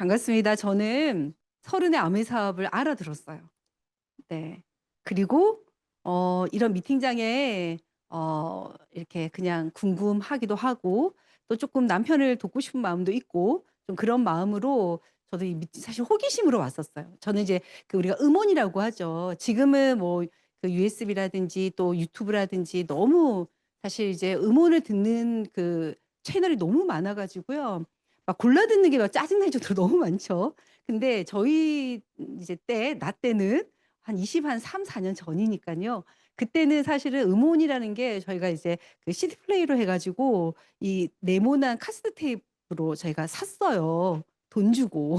반갑습니다. 저는 서른의 아메 사업을 알아들었어요. 네. 그리고 이런 미팅장에 이렇게 그냥 궁금하기도 하고 또 조금 남편을 돕고 싶은 마음도 있고 좀 그런 마음으로 저도 이 미팅 사실 호기심으로 왔었어요. 저는 이제 우리가 음원이라고 하죠. 지금은 뭐 그 USB라든지 또 유튜브라든지 너무 사실 이제 음원을 듣는 그 채널이 너무 많아 가지고요. 막 골라 듣는 게 막 짜증 날 정도로 너무 많죠. 근데 저희 이제 나 때는 한 3-4년 전이니깐요. 그때는 사실은 음원이라는 게 저희가 이제 그 CD 플레이로 해 가지고 이 네모난 카세트 테이프로 저희가 샀어요, 돈 주고.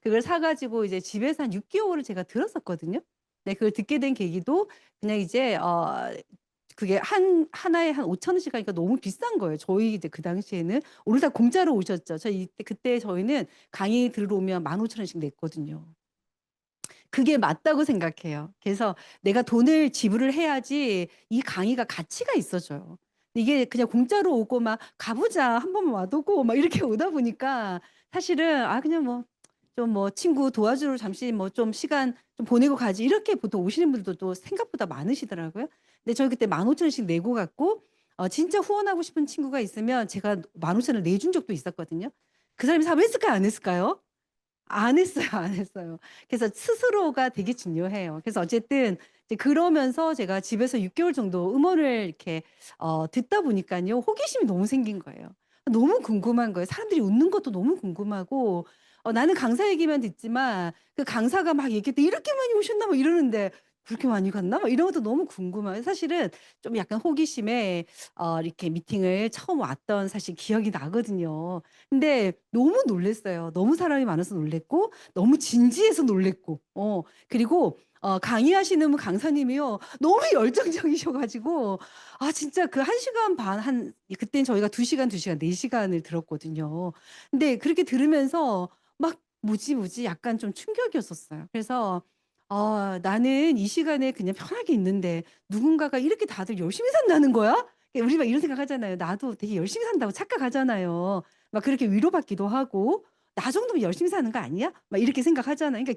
그걸 사 가지고 이제 집에서 한 6 개월을 제가 들었었거든요. 네, 그걸 듣게 된 계기도 그냥 이제 그게 하나에 한 5천 원씩 하니까 너무 비싼 거예요. 저희 이제 그 당시에는 오늘 다 공짜로 오셨죠. 저희 그때 저희는 강의 들으러 오면 15,000 원씩 냈거든요. 그게 맞다고 생각해요. 그래서 내가 돈을 지불을 해야지 이 강의가 가치가 있어져요. 이게 그냥 공짜로 오고 막 "가 보자. 한 번만 와 보고." 막 이렇게 오다 보니까 사실은 그냥 뭐 좀 뭐 '친구 도와주러 잠시 뭐 좀 시간 좀 보내고 가지.' 이렇게 보통 오시는 분들도 또 생각보다 많으시더라고요. 근데 저희 그때 15,000 원씩 내고 갔고 진짜 후원하고 싶은 친구가 있으면 제가 15,000 원을 내준 적도 있었거든요. 그 사람이 사업했을까요? 안 했을까요? 안 했어요, 안 했어요. 그래서 스스로가 되게 중요해요. 그래서 어쨌든 이제 그러면서 제가 집에서 6 개월 정도 음원을 이렇게 듣다 보니깐요. 호기심이 너무 생긴 거예요. 너무 궁금한 거예요. 사람들이 웃는 것도 너무 궁금하고 나는 강사 얘기만 듣지만 그 강사가 막 얘기할 때 "이렇게 많이 오셨나?" 막 이러는데 '그렇게 많이 갔나?' 막 이런 것도 너무 궁금해요. 사실은 좀 약간 호기심에 이렇게 미팅을 처음 왔던 사실 기억이 나거든요. 근데 너무 놀랐어요. 너무 사람이 많아서 놀랐고 너무 진지해서 놀랐고 그리고 강의하시는 분 강사님이요. 너무 열정적이셔 가지고 진짜 그 1 시간 반 그땐 저희가 2 시간, 2 시간, 4 시간을 들었거든요. 근데 그렇게 들으면서 막 '뭐지, 뭐지?' 약간 좀 충격이었었어요. 그래서 '나는 이 시간에 그냥 편하게 있는데 누군가가 이렇게 다들 열심히 산다는 거야?' 우리 막 이런 생각하잖아요. 나도 되게 열심히 산다고 착각하잖아요. 막 그렇게 위로받기도 하고 '나 정도면 열심히 사는 거 아니야?' 막 이렇게 생각하잖아요. 그러니까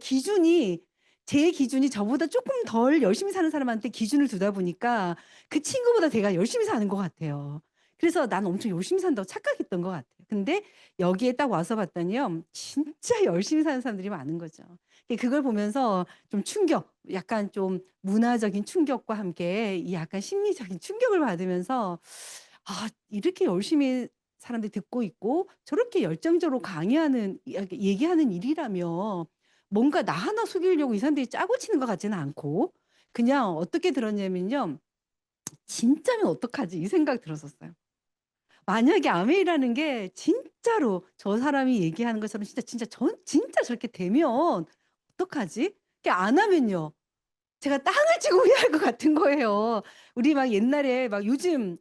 제 기준이 저보다 쪼끔 덜 열심히 사는 사람한테 기준을 두다 보니까 그 친구보다 제가 열심히 사는 것 같아요. 그래서 '난 엄청 열심히 산다.'고 착각했던 것 같아요. 근데 여기에 딱 와서 봤더니요. 진짜 열심히 사는 사람들이 많은 거죠. 그걸 보면서 좀 약간 좀 문화적인 충격과 함께 이 약간 심리적인 충격을 받으면서 이렇게 열심히 사람들이 듣고 있고 저렇게 열정적으로 강의하는 얘기하는 일이라면 뭔가 나 하나 속이려고 이 사람들이 짜고 치는 것 같지는 않고 그냥 어떻게 들었냐면요. '진짜면 어떡하지?' 이 생각이 들었었어요. 만약에 아메이라는 게 진짜로 저 사람이 얘기하는 것처럼 진짜 저렇게 되면 어떡하지? 그게 안 하면요. 제가 땅을 치고 후회할 것 같은 거예요. 우리 막 옛날에 막 요즘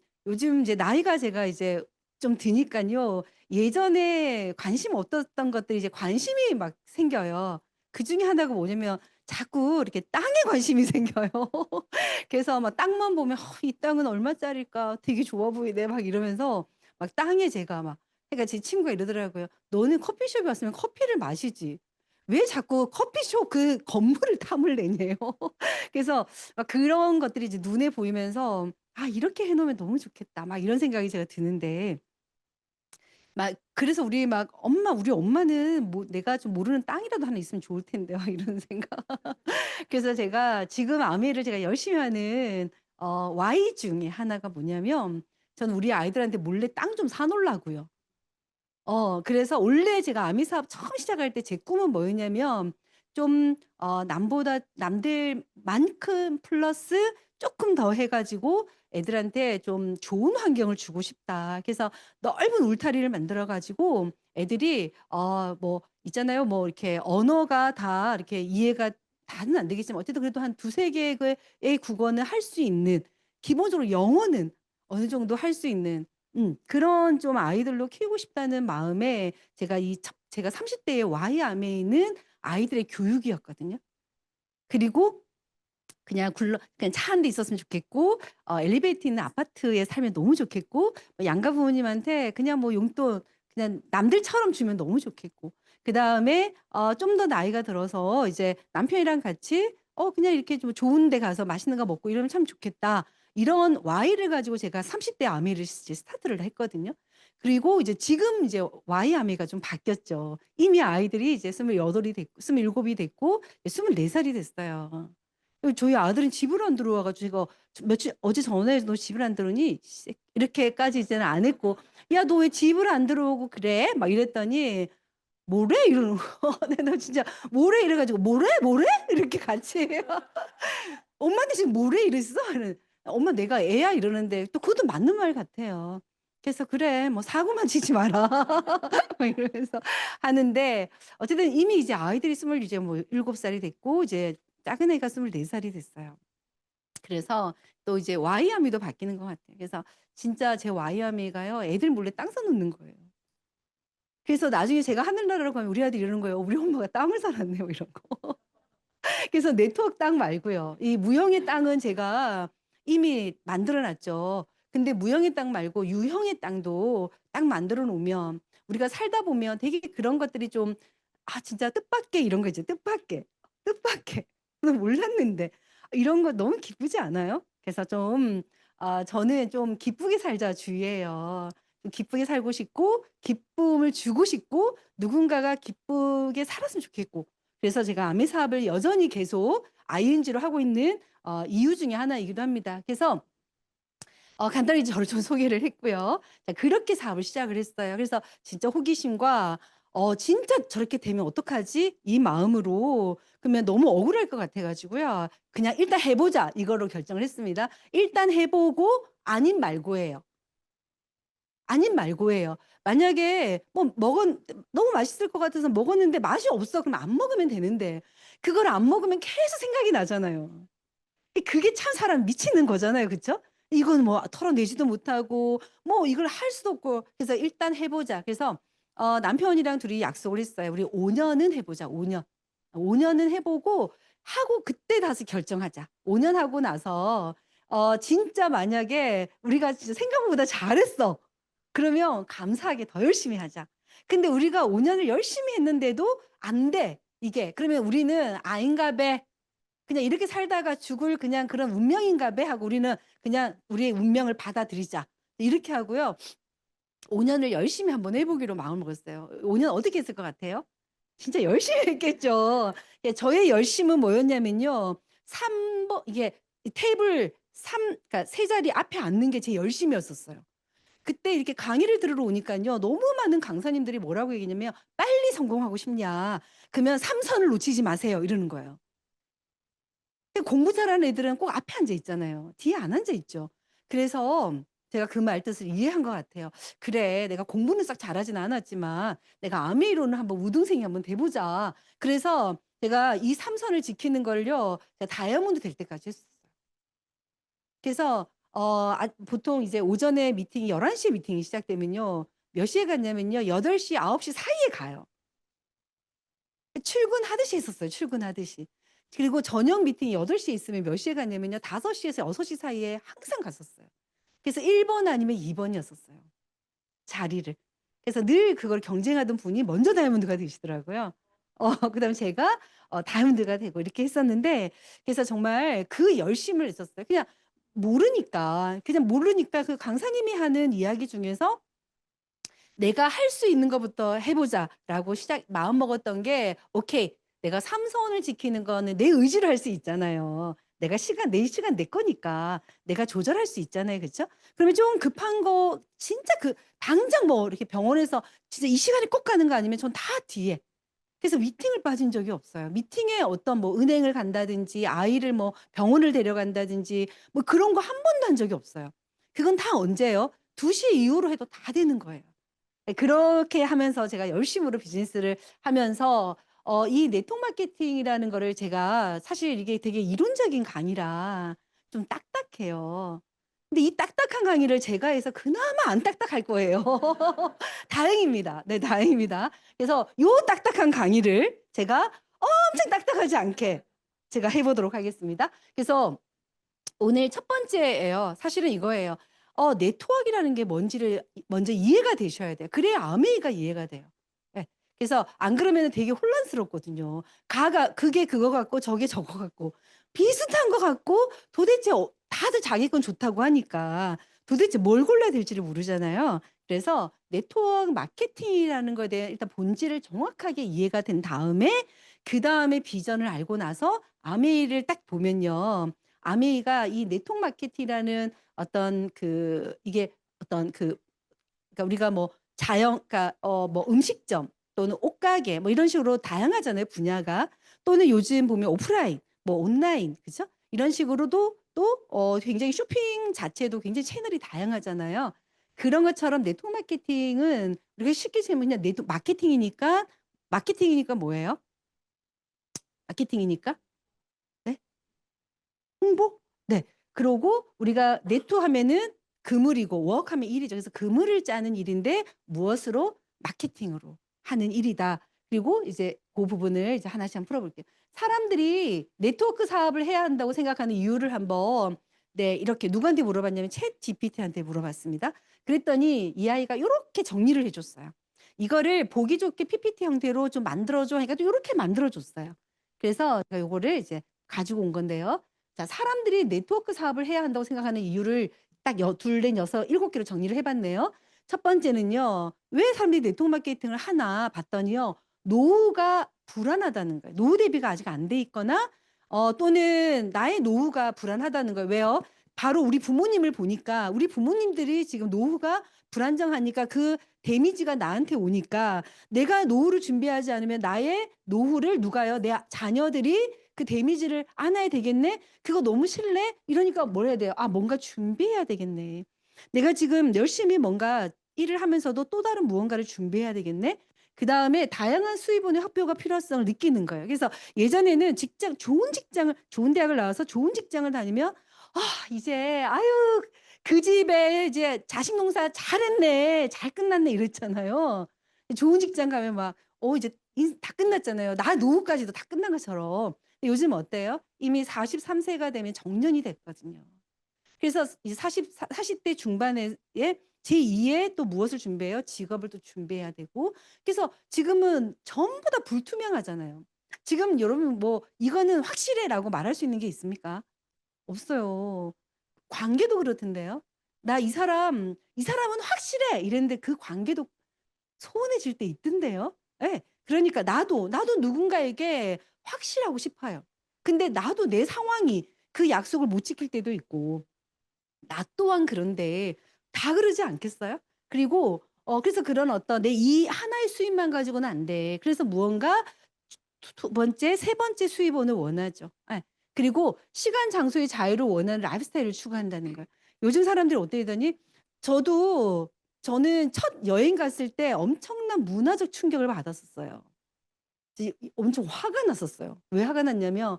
이제 나이가 제가 이제 좀 드니깐요. 예전에 관심 없었던 것들이 이제 관심이 막 생겨요. 그중에 하나가 뭐냐면 자꾸 이렇게 땅에 관심이 생겨요. 그래서 막 땅만 보면 '이 땅은 얼마짜릴까? 되게 좋아 보이네.' 막 이러면서 막 땅에 제가 막 그러니까 제 친구가 이러더라고요. "너는 커피숍에 왔으면 커피를 마시지. 왜 자꾸 커피숍 그 건물을 탐을 내냐요." 그래서 막 그런 것들이 이제 눈에 보이면서 '아 이렇게 해 놓으면 너무 좋겠다.' 막 이런 생각이 제가 드는데 막 그래서 우리 엄마는 뭐 '내가 좀 모르는 땅이라도 하나 있으면 좋을 텐데.' 막 이런 생각. 그래서 제가 지금 아메를 제가 열심히 하는 Y 중에 하나가 뭐냐면 저는 우리 아이들한테 몰래 땅 좀 사 놓으려고요. 그래서 원래 제가 아미 사업 처음 시작할 때 제 꿈은 뭐였냐면 좀 남보다 남들만큼 플러스 쪼끔 더 해 가지고 애들한테 좀 좋은 환경을 주고 싶다. 그래서 넓은 울타리를 만들어 가지고 애들이 뭐 있잖아요. 뭐 이렇게 언어가 다 이렇게 이해가 다는 안 되겠지만 어쨌든 그래도 한 2-3 개의 국어는 할 수 있는 기본적으로 영어는 어느 정도 할 수 있는 그런 좀 아이들로 키우고 싶다는 마음에 제가 30 대의 Y 아메이는 아이들의 교육이었거든요. 그리고 그냥 차 한 대 있었으면 좋겠고 엘리베이터 있는 아파트에 살면 너무 좋겠고 양가 부모님한테 그냥 뭐 용돈 그냥 남들처럼 주면 너무 좋겠고 그다음에 좀 더 나이가 들어서 이제 남편이랑 같이 그냥 이렇게 좀 좋은 데 가서 맛있는 거 먹고 이러면 참 좋겠다. 이런 Y를 가지고 제가 30대 아미를 이제 스타트를 했거든요. 그리고 이제 지금 이제 Y 아미가 좀 바뀌었죠. 이미 아이들이 이제 28이 됐고 27이 됐고 이제 24 살이 됐어요. 저희 아들은 집을 안 들어와 가지고 제가 며칠 어제 전화해서 "너 집을 안 들어오니?" 이렇게까지 이제는 안 했고 "야 너 왜 집을 안 들어오고 그래?" 막 이랬더니 "뭐래?" 이러는 거. 네 나 진짜 "뭐래?" 이래 가지고 "뭐래? 뭐래?" 이렇게 같이 해요. "엄마한테 지금 뭐래?" 이랬어? 이러는 "엄마 내가 애야." 이러는데 또 그것도 맞는 말 같아요. 그래서 "그래 뭐 사고만 치지 마라." 막 이러면서 하는데 어쨌든 이미 이제 아이들이 스물 이제 뭐 7 살이 됐고 이제 작은 애가 24 살이 됐어요. 그래서 또 이제 Y아미도 바뀌는 것 같아요. 그래서 진짜 제 Y아미가요 애들 몰래 땅 사 놓는 거예요. 그래서 나중에 제가 하늘나라로 가면 우리 아들이 이러는 거예요. "우리 엄마가 땅을 사 놨네요." 이런 거. 그래서 네트워크 땅 말고요. 이 무형의 땅은 제가 이미 만들어 놨죠. 근데 무형의 땅 말고 유형의 땅도 딱 만들어 놓으면 우리가 살다 보면 되게 그런 것들이 좀 진짜 뜻밖의 이런 거 있죠. 뜻밖의. 뜻밖의. 나 몰랐는데. 이런 거 너무 기쁘지 않아요? 그래서 좀 저는 좀 기쁘게 살자 주의예요. 좀 기쁘게 살고 싶고 기쁨을 주고 싶고 누군가가 기쁘게 살았으면 좋겠고 그래서 제가 아미 사업을 여전히 계속 ING로 하고 있는 이유 중에 하나이기도 합니다. 그래서 간단히 저를 좀 소개를 했고요. 자 그렇게 사업을 시작을 했어요. 그래서 진짜 호기심과 '진짜 저렇게 되면 어떡하지?' 이 마음으로 그러면 너무 억울할 것 같아 가지고요. 그냥 '일단 해 보자.' 이거로 결정을 했습니다. 일단 해 보고 아님 말고예요. 아님 말고예요. 만약에 뭐 먹은 너무 맛있을 것 같아서 먹었는데 맛이 없어. 그럼 안 먹으면 되는데 그걸 안 먹으면 계속 생각이 나잖아요. 그게 참 사람 미치는 거잖아요. 그쵸? 이건 뭐 털어내지도 못하고 뭐 이걸 할 수도 없고 그래서 "일단 해 보자." 그래서 남편이랑 둘이 약속을 했어요. "우리 5 년은 해 보자, 5 년. 5 년은 해 보고 하고 그때 다시 결정하자." 5년 하고 나서 진짜 만약에 우리가 진짜 생각보다 잘했어. 그러면 감사하게 더 열심히 하자. 근데 우리가 5 년을 열심히 했는데도 안 돼, 이게. 그러면 우리는 '아인가 배. 그냥 이렇게 살다가 죽을 그냥 그런 운명인가 배.' 하고 우리는 그냥 '우리의 운명을 받아들이자.' 이렇게 하고요. 5 년을 열심히 한번 해 보기로 마음을 먹었어요. 5년 어떻게 했을 것 같아요? 진짜 열심히 했겠죠. 예 저의 열심은 뭐였냐면요. 3번 이게 이 테이블 3 그러니까 세 자리 앞에 앉는 게 제 열심이었었어요. 그때 이렇게 강의를 들으러 오니깐요. 너무 많은 강사님들이 뭐라고 얘기했냐면 "빨리 성공하고 싶냐? 그러면 3 선을 놓치지 마세요." 이러는 거예요. 근데 공부 잘하는 애들은 꼭 앞에 앉아 있잖아요. 뒤에 안 앉아 있죠. 그래서 제가 그 말뜻을 이해한 것 같아요. '그래 내가 공부는 싹 잘하진 않았지만 내가 아메이로는 한번 우등생이 한번 돼 보자.' 그래서 제가 이 3 선을 지키는 걸요 제가 다이아몬드 될 때까지 했었어요. 그래서 보통 이제 오전에 미팅이 11 시에 미팅이 시작되면요. 몇 시에 갔냐면요. 8 시, 9시 사이에 가요. 출근하듯이 했었어요, 출근하듯이. 그리고 저녁 미팅이 8 시에 있으면 몇 시에 갔냐면요. 5 시에서 6시 사이에 항상 갔었어요. 그래서 1번 아니면 2 번이었었어요, 자리를. 그래서 늘 그걸 경쟁하던 분이 먼저 다이아몬드가 되시더라고요. 그다음에 제가 다이아몬드가 되고 이렇게 했었는데 그래서 정말 그 열심을 했었어요. 그냥 모르니까 그 강사님이 하는 이야기 중에서 '내가 할 수 있는 것부터 해 보자.'라고 마음 먹었던 게 오케이. 내가 삼선을 지키는 거는 내 의지로 할 수 있잖아요. 내 시간 내 거니까 내가 조절할 수 있잖아요. 그쵸? 그러면 좀 급한 거 진짜 당장 뭐 이렇게 병원에서 진짜 이 시간에 꼭 가는 거 아니면 전 다 뒤에. 그래서 미팅을 빠진 적이 없어요. 미팅에 어떤 뭐 은행을 간다든지 아이를 뭐 병원을 데려간다든지 뭐 그런 거 한 번도 한 적이 없어요. 그건 다 언제예요? 2시 이후로 해도 다 되는 거예요. 예 그렇게 하면서 제가 열심으로 비즈니스를 하면서 이 네트워크 마케팅이라는 거를 제가 사실 이게 되게 이론적인 강의라 좀 딱딱해요. 근데 이 딱딱한 강의를 제가 해서 그나마 안 딱딱할 거예요. 다행입니다. 네 다행입니다. 그래서 요 딱딱한 강의를 제가 엄청 딱딱하지 않게 제가 해 보도록 하겠습니다. 그래서 오늘 첫 번째예요. 사실은 이거예요. 네트워크라는 게 뭔지를 먼저 이해가 되셔야 돼요. 그래야 아메이가 이해가 돼요. 예. 그래서 안 그러면은 되게 혼란스럽거든요. 가가 그게 그거 같고 저게 저거 같고 비슷한 것 같고 도대체 다들 자기 건 좋다고 하니까 도대체 뭘 골라야 될지를 모르잖아요. 그래서 네트워크 마케팅이라는 거에 대한 일단 본질을 정확하게 이해가 된 다음에 그다음에 비전을 알고 나서 아메이를 딱 보면요. 아메이가 이 네트워크 마케팅이라는 어떤 이게 어떤 그러니까 우리가 뭐 그러니까 뭐 음식점 또는 옷가게 뭐 이런 식으로 다양하잖아요, 분야가. 또는 요즘 보면 오프라인, 뭐 온라인 그죠? 이런 식으로도 또 굉장히 쇼핑 자체도 굉장히 채널이 다양하잖아요. 그런 것처럼 네트워크 마케팅은 우리가 쉽게 생각하면 그냥 네트 마케팅이니까 뭐예요? 마케팅이니까? 네? 홍보? 네. 그러고 우리가 네트 하면은 그물이고 워크 하면 일이죠. 그래서 그물을 짜는 일인데 무엇으로? 마케팅으로 하는 일이다. 그리고 이제 그 부분을 이제 하나씩 한번 풀어볼게요. 사람들이 네트워크 사업을 해야 한다고 생각하는 이유를 한번 네, 이렇게 누구한테 물어봤냐면 챗 GPT한테 물어봤습니다. 그랬더니 이 아이가 요렇게 정리를 해줬어요. 이거를 보기 좋게 PPT 형태로 좀 만들어줘 하니까 또 요렇게 만들어줬어요. 그래서 제가 요거를 이제 가지고 온 건데요. 자, 사람들이 네트워크 사업을 해야 한다고 생각하는 이유를 딱 둘, 넷, 여섯, 일곱 개로 정리를 해봤네요. 첫 번째는요. 왜 사람들이 네트워크 마케팅을 하나 봤더니요. 노후가 불안하다는 거예요. 노후 대비가 아직 안 돼 있거나 또는 나의 노후가 불안하다는 거예요. 왜요? 바로 우리 부모님을 보니까 우리 부모님들이 지금 노후가 불안정하니까 그 데미지가 나한테 오니까 내가 노후를 준비하지 않으면 나의 노후를 누가요? 내 자녀들이 그 데미지를 안아야 되겠네? 그거 너무 싫네? 이러니까 뭘 해야 돼요? 아, 뭔가 준비해야 되겠네. 내가 지금 열심히 뭔가 일을 하면서도 또 다른 무언가를 준비해야 되겠네? 그다음에 다양한 수입원의 학교가 필요성을 느끼는 거예요. 그래서 예전에는 좋은 대학을 나와서 좋은 직장을 다니면 아, 이제 아유, 그 집에 이제 자식 농사 잘했네. 잘 끝났네 이랬잖아요. 좋은 직장 가면 막 이제 다 끝났잖아요. 나 노후까지도 다 끝난 것처럼. 요즘 어때요? 이미 43 세가 되면 정년이 됐거든요. 그래서 이제 40대 중반에 제2의 또 무엇을 준비해요? 직업을 또 준비해야 되고. 그래서 지금은 전부 다 불투명하잖아요. 지금 여러분 뭐 "이거는 확실해."라고 말할 수 있는 게 있습니까? 없어요. 관계도 그렇던데요. "나 이 사람은 확실해." 이랬는데 그 관계도 소원해질 때 있던데요. 예. 그러니까 나도 누군가에게 확실하고 싶어요. 근데 나도 내 상황이 그 약속을 못 지킬 때도 있고 나 또한 그런데 다 그러지 않겠어요? 그리고 그래서 그런 어떤 '내 이 하나의 수입만 가지고는 안 돼.' 그래서 무언가 두 번째, 세 번째 수입원을 원하죠. 예. 그리고 시간, 장소의 자유를 원하는 라이프 스타일을 추구한다는 거예요. 요즘 사람들이 어때더니 저는 첫 여행 갔을 때 엄청난 문화적 충격을 받았었어요. 엄청 화가 났었어요. 왜 화가 났냐면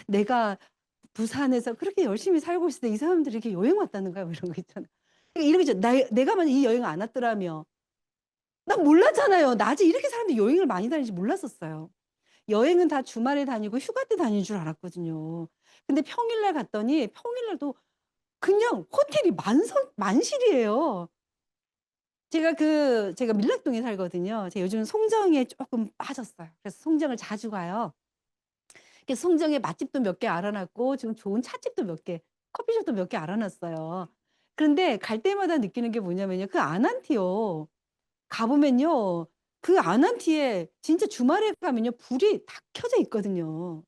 내가 부산에서 그렇게 열심히 살고 있을 때 이 사람들이 이렇게 여행 왔다는 거야 뭐 이런 거 있잖아. 이러겠죠. 내가 만약 이 여행 안 왔더라면 난 몰랐잖아요. 낮에 이렇게 사람들이 여행을 많이 다니는지 몰랐었어요. 여행은 다 주말에 다니고 휴가 때 다니는 줄 알았거든요. 근데 평일날 갔더니 평일날도 그냥 호텔이 만실이에요. 제가 밀락동에 살거든요. 제가 요즘 송정에 쪼끔 빠졌어요. 그래서 송정을 자주 가요. 그래서 송정에 맛집도 몇 개 알아 놨고 지금 좋은 찻집도 몇 개, 커피숍도 몇 개 알아 놨어요. 그런데 갈 때마다 느끼는 게 뭐냐면요. 그 아난티요. 가 보면요. 그 아난티에 진짜 주말에 가면요. 불이 다 켜져 있거든요.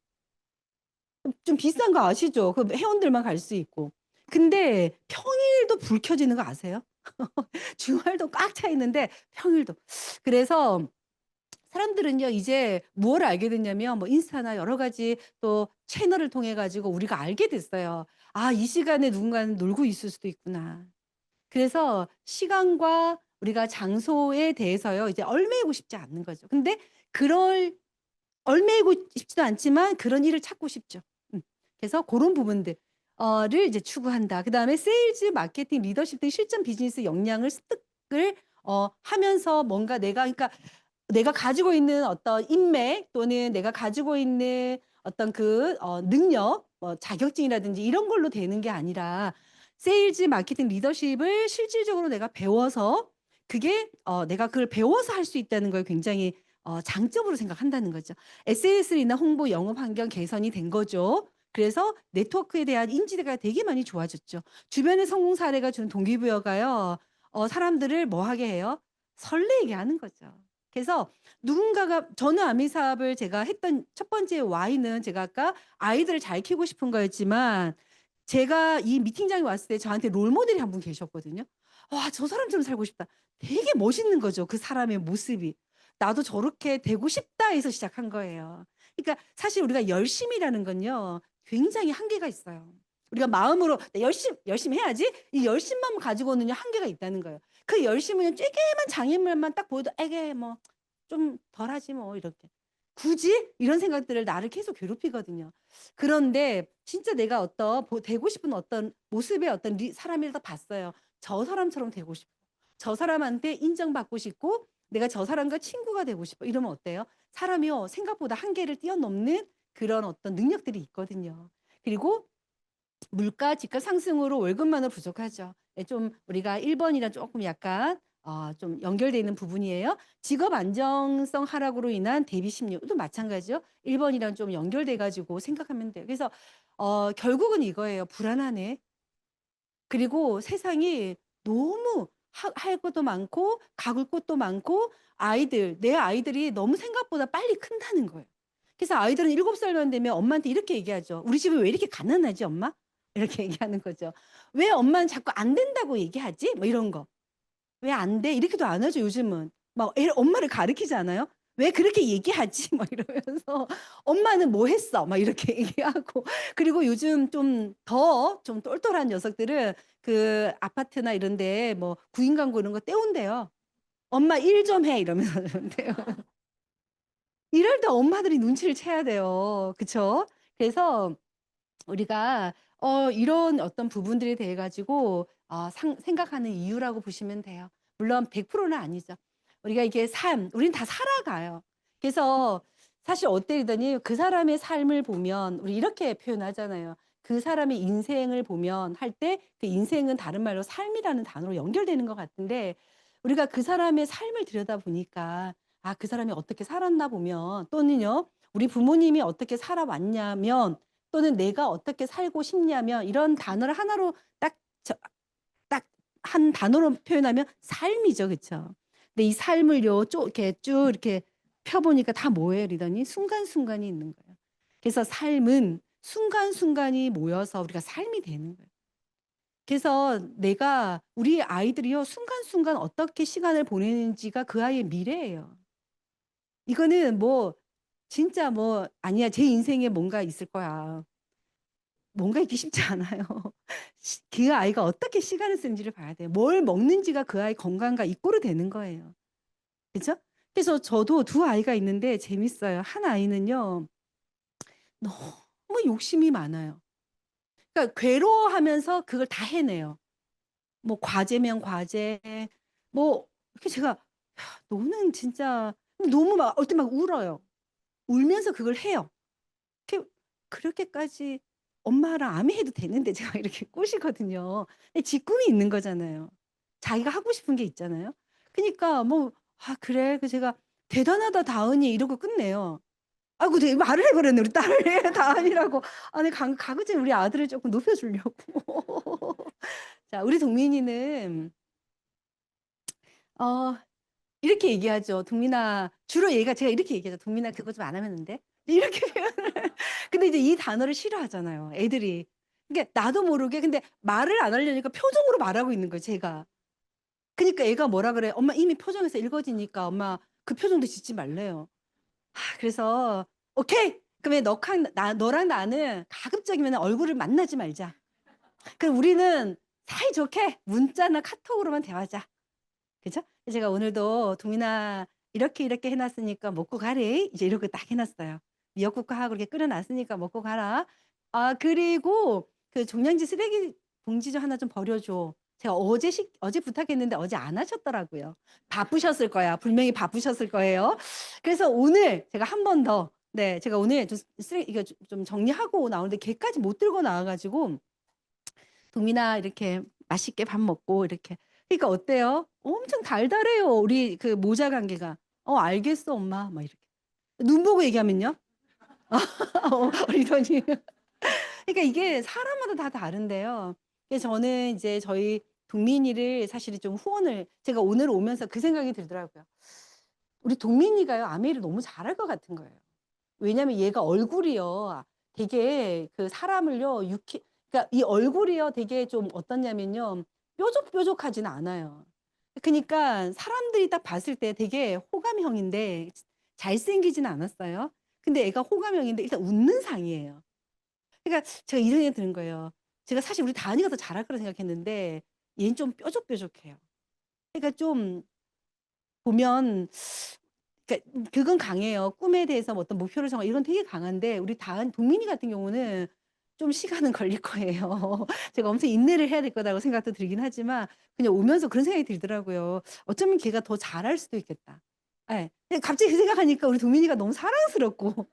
좀 비싼 거 아시죠? 그 회원들만 갈 수 있고. 근데 평일도 불 켜지는 거 아세요? 주말도 꽉 차 있는데 평일도. 그래서 사람들은요 이제 뭘 알게 됐냐면 뭐 인스타나 여러 가지 또 채널을 통해 가지고 우리가 알게 됐어요. '아, 이 시간에 누군가는 놀고 있을 수도 있구나.' 그래서 시간과 우리가 장소에 대해서요 이제 얽매이고 싶지 않는 거죠. 근데 그럴 얽매이고 싶지도 않지만 그런 일을 찾고 싶죠. 음. 그래서 고런 부분들 를 이제 추구한다. 그다음에 세일즈, 마케팅, 리더십 등 실전 비즈니스 역량을 습득을 하면서 뭔가 내가 가지고 있는 어떤 인맥 또는 내가 가지고 있는 어떤 능력 자격증이라든지 이런 걸로 되는 게 아니라 세일즈, 마케팅, 리더십을 실질적으로 내가 배워서 그게 내가 그걸 배워서 할 수 있다는 걸 굉장히 장점으로 생각한다는 거죠. SNS로 인한 홍보 영업 환경 개선이 된 거죠. 그래서 네트워크에 대한 인지도가 되게 많이 좋아졌죠. 주변의 성공 사례가 준 동기부여가요. 사람들을 뭐 하게 해요? 설레게 하는 거죠. 그래서 누군가가 저는 아미 사업을 제가 했던 첫 번째 Y는 제가 아까 아이들을 잘 키우고 싶은 거였지만 제가 이 미팅장에 왔을 때 저한테 롤 모델이 한 분 계셨거든요. '와 저 사람처럼 살고 싶다.' 되게 멋있는 거죠, 그 사람의 모습이. '나도 저렇게 되고 싶다.'에서 시작한 거예요. 그러니까 사실 우리가 열심이라는 건요 굉장히 한계가 있어요. 우리가 마음으로 '내 열심히 해야지.' 이 열심만 가지고는요 한계가 있다는 거예요. 그 열심은요 쬐개만 장애물만 딱 보여도 '에게 뭐 좀 덜하지 뭐.' 이렇게. '굳이?' 이런 생각들을 나를 계속 괴롭히거든요. 그런데 진짜 내가 되고 싶은 어떤 모습의 어떤 사람을 딱 봤어요. 저 사람처럼 되고 싶어. 저 사람한테 인정받고 싶고 내가 저 사람과 친구가 되고 싶어. 이러면 어때요? 사람이요 생각보다 한계를 뛰어넘는 그런 어떤 능력들이 있거든요. 그리고 물가 집값 상승으로 월급만으로 부족하죠. 예 좀 우리가 1 번이랑 쪼끔 약간 좀 연결돼 있는 부분이에요. 직업 안정성 하락으로 인한 대비 심리도 마찬가지죠. 1 번이랑 좀 연결돼 가지고 생각하면 돼요. 그래서 결국은 이거예요. 불안하네. 그리고 세상이 너무 할 것도 많고 가꿀 곳도 많고 내 아이들이 너무 생각보다 빨리 큰다는 거예요. 그래서 아이들은 7 살만 되면 엄마한테 이렇게 얘기하죠. "우리 집은 왜 이렇게 가난하지 엄마?" 이렇게 얘기하는 거죠. "왜 엄마는 자꾸 안 된다고 얘기하지?" 뭐 이런 거. "왜 안 돼?" 이렇게도 안 하죠 요즘은. 막 엄마를 가르치지 않아요? "왜 그렇게 얘기하지?" 막 이러면서 "엄마는 뭐 했어?" 막 이렇게 얘기하고 그리고 요즘 좀 똘똘한 녀석들은 그 아파트나 이런 데 뭐 구인 광고 이런 거 떼온대요. "엄마 일 좀 해." 이러면서 떼요. 이럴 때 엄마들이 눈치를 채야 돼요. 그쵸? 그래서 우리가 이런 어떤 부분들에 대해 가지고 생각하는 이유라고 보시면 돼요. 물론 100%는 아니죠. 우리가 이게 우리는 다 살아가요. 그래서 사실 어때이더니 그 사람의 삶을 보면 우리 이렇게 표현하잖아요. 그 사람의 인생을 보면 할 때 그 인생은 다른 말로 삶이라는 단어로 연결되는 것 같은데 우리가 그 사람의 삶을 들여다보니까 그 사람이 어떻게 살았나 보면 또는요 우리 부모님이 어떻게 살아왔냐면 또는 내가 어떻게 살고 싶냐면 이런 단어를 하나로 딱 딱 한 단어로 표현하면 삶이죠. 그쵸? 근데 이 삶을요 이렇게 쭉 이렇게 펴 보니까 다 뭐예요 이러더니 순간순간이 있는 거예요. 그래서 삶은 순간순간이 모여서 우리가 삶이 되는 거예요. 그래서 우리 아이들이요 순간순간 어떻게 시간을 보내는지가 그 아이의 미래예요. 이거는 뭐 진짜 뭐 '아니야. 제 인생에 뭔가 있을 거야.' 뭔가 있기 쉽지 않아요. 그 아이가 어떻게 시간을 쓰는지를 봐야 돼요. 뭘 먹는지가 그 아이 건강과 이꼬르 되는 거예요. 그죠? 그래서 저도 두 아이가 있는데 재밌어요. 한 아이는요. 너무 욕심이 많아요. 그러니까 괴로워하면서 그걸 다 해내요. 뭐 과제면 과제 뭐 이렇게 제가 "야 너는 진짜" 너무 막 어떨 때 막 울어요. 울면서 그걸 해요. 이렇게 그렇게까지 엄마랑 아미해도 되는데 제가 이렇게 꼬시거든요. 근데 지 꿈이 있는 거잖아요. 자기가 하고 싶은 게 있잖아요. 그니까 뭐 "아 그래." 제가 "대단하다 다은이." 이러고 끝내요. 아이고 네 말을 해 버렸네 우리 딸을. 다은이라고. 네 가급적 우리 아들을 쪼끔 높여 주려고. 자 우리 동민이는 어 이렇게 얘기하죠. "동민아" 주로 제가 이렇게 얘기하죠. "동민아 그거 좀 안 하면 안 돼?" 이렇게 표현을 근데 이제 이 단어를 싫어하잖아요, 애들이. 그러니까 나도 모르게 근데 말을 안 하려니까 표정으로 말하고 있는 거예요, 제가. 그니까 애가 뭐라 그래. "엄마 이미 표정에서 읽어지니까 엄마 그 표정도 짓지 말래요." 그래서 "오케이. 그러면 너랑 나는 가급적이면 얼굴을 만나지 말자. 그럼 우리는 사이좋게 문자나 카톡으로만 대화하자." 그죠? 제가 오늘도 "동민아 이렇게 이렇게 해 놨으니까 먹고 가래." 이제 이렇게 딱 해 놨어요. 미역국하고 이렇게 끓여 놨으니까 먹고 가라. 그리고 그 "종량제 쓰레기 봉지 좀 하나 좀 버려 줘." 제가 어제 부탁했는데 어제 안 하셨더라고요. 바쁘셨을 거야. 분명히 바쁘셨을 거예요. 그래서 오늘 제가 한 번 더 제가 오늘 좀 이거 좀 정리하고 나오는데 걔까지 못 들고 나와 가지고 "동민아 이렇게 맛있게 밥 먹고." 이렇게 그러니까 어때요? 엄청 달달해요. 우리 그 모자 관계가. "어 알겠어 엄마." 막 이렇게. 눈 보고 얘기하면요? 이러니. 그러니까 이게 사람마다 다 다른데요. 그래서 저는 이제 저희 동민이를 사실은 좀 후원을 제가 오늘 오면서 그 생각이 들더라고요. 우리 동민이가요 아메이를 너무 잘할 것 같은 거예요. 왜냐면 얘가 얼굴이요 되게 그 사람을요 유쾌 그러니까 이 얼굴이요 되게 좀 어떻냐면요 뾰족뾰족하지는 않아요. 그니까 사람들이 딱 봤을 때 되게 호감형인데 잘생기지는 않았어요. 근데 애가 호감형인데 일단 웃는 상이에요. 그러니까 제가 이 생각이 드는 거예요. 제가 사실 우리 다은이가 더 잘할 거라 생각했는데 얘는 좀 뾰족뾰족해요. 그러니까 좀 보면 그러니까 그건 강해요. 꿈에 대해서 뭐 어떤 목표를 정하 이건 되게 강한데 우리 다은 동민이 같은 경우는 좀 시간은 걸릴 거예요. 제가 엄청 인내를 해야 될 거라고 생각도 들긴 하지만 그냥 오면서 그런 생각이 들더라고요. '어쩌면 걔가 더 잘할 수도 있겠다.' 예. 그냥 갑자기 그 생각하니까 우리 동민이가 너무 사랑스럽고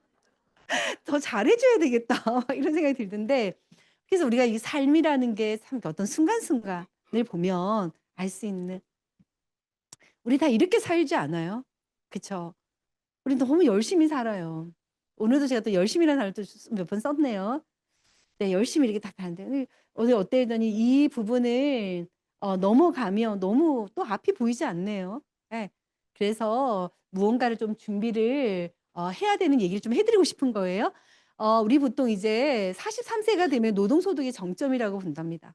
'더 잘해 줘야 되겠다.' 막 이런 생각이 들던데 그래서 우리가 이 삶이라는 게 참 어떤 순간순간을 보면 알 수 있는 우리 다 이렇게 살지 않아요? 그쵸? 우린 너무 열심히 살아요. 오늘도 제가 또 열심히라는 단어를 또 몇 번 썼네요. 네 열심히 이렇게 딱 하는데 어제 어때 했더니 이 부분을 넘어가면 너무 또 앞이 보이지 않네요. 예. 그래서 무언가를 좀 준비를 해야 되는 얘기를 좀 해 드리고 싶은 거예요. 우리 보통 이제 43 세가 되면 노동소득의 정점이라고 본답니다.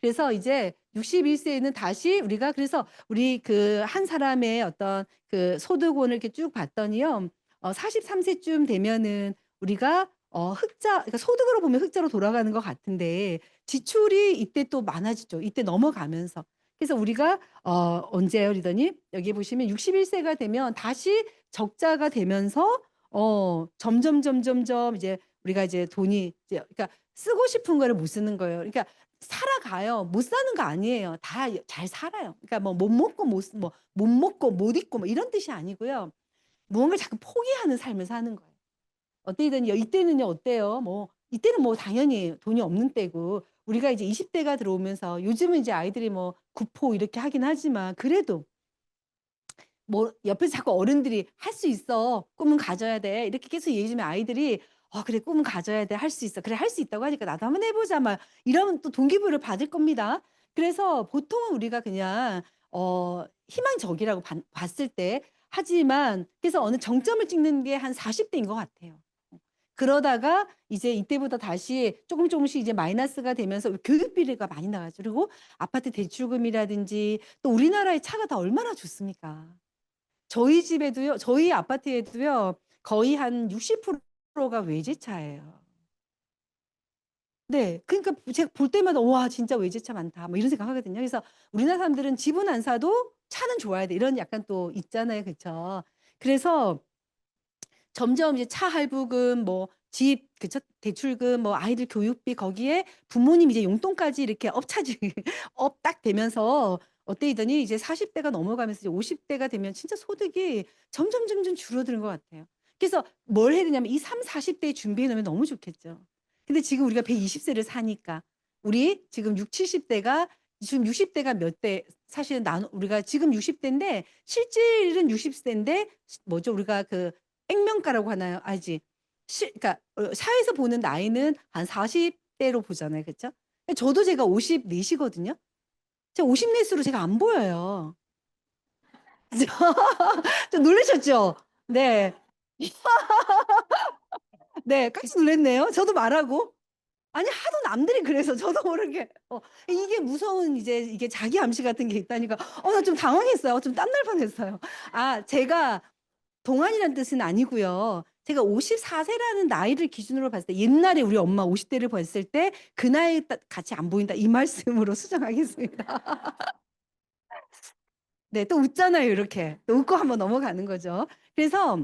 그래서 이제 61 세에는 다시 우리가 그래서 우리 그 한 사람의 어떤 그 소득원을 이렇게 쭉 봤더니요. 43 세쯤 되면은 우리가 흑자 그러니까 소득으로 보면 흑자로 돌아가는 것 같은데 지출이 이때 또 많아지죠. 이때 넘어가면서. 그래서 우리가 언제예요? 그러더니 여기 보시면 61 세가 되면 다시 적자가 되면서 점점 이제 우리가 이제 돈이 이제 그러니까 쓰고 싶은 거를 못 쓰는 거예요. 그러니까 살아가요. 못 사는 거 아니에요. 다 잘 살아요. 그러니까 뭐 못 먹고 못 입고 뭐 이런 뜻이 아니고요. 무언가를 자꾸 포기하는 삶을 사는 거예요. 어때든요 이때는요 어때요? 뭐 이때는 뭐 당연히 돈이 없는 때고 우리가 이제 20 대가 들어오면서 요즘은 이제 아이들이 뭐 구포 이렇게 하긴 하지만 그래도 뭐 옆에서 자꾸 어른들이 "할 수 있어. 꿈은 가져야 돼." 이렇게 계속 얘기해 주면 아이들이 그래 꿈은 가져야 돼. 할 수 있어. 그래 할 수 있다고 하니까 나도 한번 해 보자." 막 이러면 또 동기부여를 받을 겁니다. 그래서 보통은 우리가 그냥 희망적이라고 봤을 때 하지만 그래서 어느 정점을 찍는 게 한 40 대인 것 같아요. 그러다가 이제 이때부터 다시 조금씩 이제 마이너스가 되면서 교육비가 많이 나가죠. 그리고 아파트 대출금이라든지 또 우리나라의 차가 다 얼마나 좋습니까? 저희 집에도요 저희 아파트에도요 거의 한 60% 가 외제차예요. 네. 그러니까 제가 볼 때마다 '와 진짜 외제차 많다.' 뭐 이런 생각하거든요. 그래서 우리나라 사람들은 집은 안 사도 차는 좋아야 돼. 이런 약간 또 있잖아요. 그쵸? 그래서 점점 이제 차 할부금 뭐 집 그쵸? 대출금 뭐 아이들 교육비 거기에 부모님 이제 용돈까지 이렇게 업차지 업 딱 되면서 어때이더니 이제 40 대가 넘어가면서 이제 50 대가 되면 진짜 소득이 점점 줄어드는 것 같아요. 그래서 뭘 해야 되냐면 이 30-40 대에 준비해 놓으면 너무 좋겠죠. 근데 지금 우리가 120 세를 사니까 우리 지금 60-70 대가 지금 60 대가 몇 대 사실은 나누 우리가 지금 60 대인데 실질은 60 세인데 뭐죠? 우리가 그 액면가라고 하나요? 알지? 그러니까 사회에서 보는 나이는 한 40 대로 보잖아요. 그쵸? 저도 제가 54 시거든요. 제가 54 수로 제가 안 보여요. 좀 놀라셨죠? 네. 네. 깜짝 놀랐네요. 저도 말하고. 아니 하도 남들이 그래서 저도 모르게 이게 무서운 이제 이게 자기 암시 같은 게 있다니까 나 좀 당황했어요. 좀 땀날 뻔했어요. 제가 동안이라는 뜻은 아니고요. 제가 54 세라는 나이를 기준으로 봤을 때 옛날에 우리 엄마 50 대를 봤을 때 그 나이에 딱 같이 안 보인다 이 말씀으로 수정하겠습니다. 네. 또 웃잖아요 이렇게. 또 웃고 한번 넘어가는 거죠. 그래서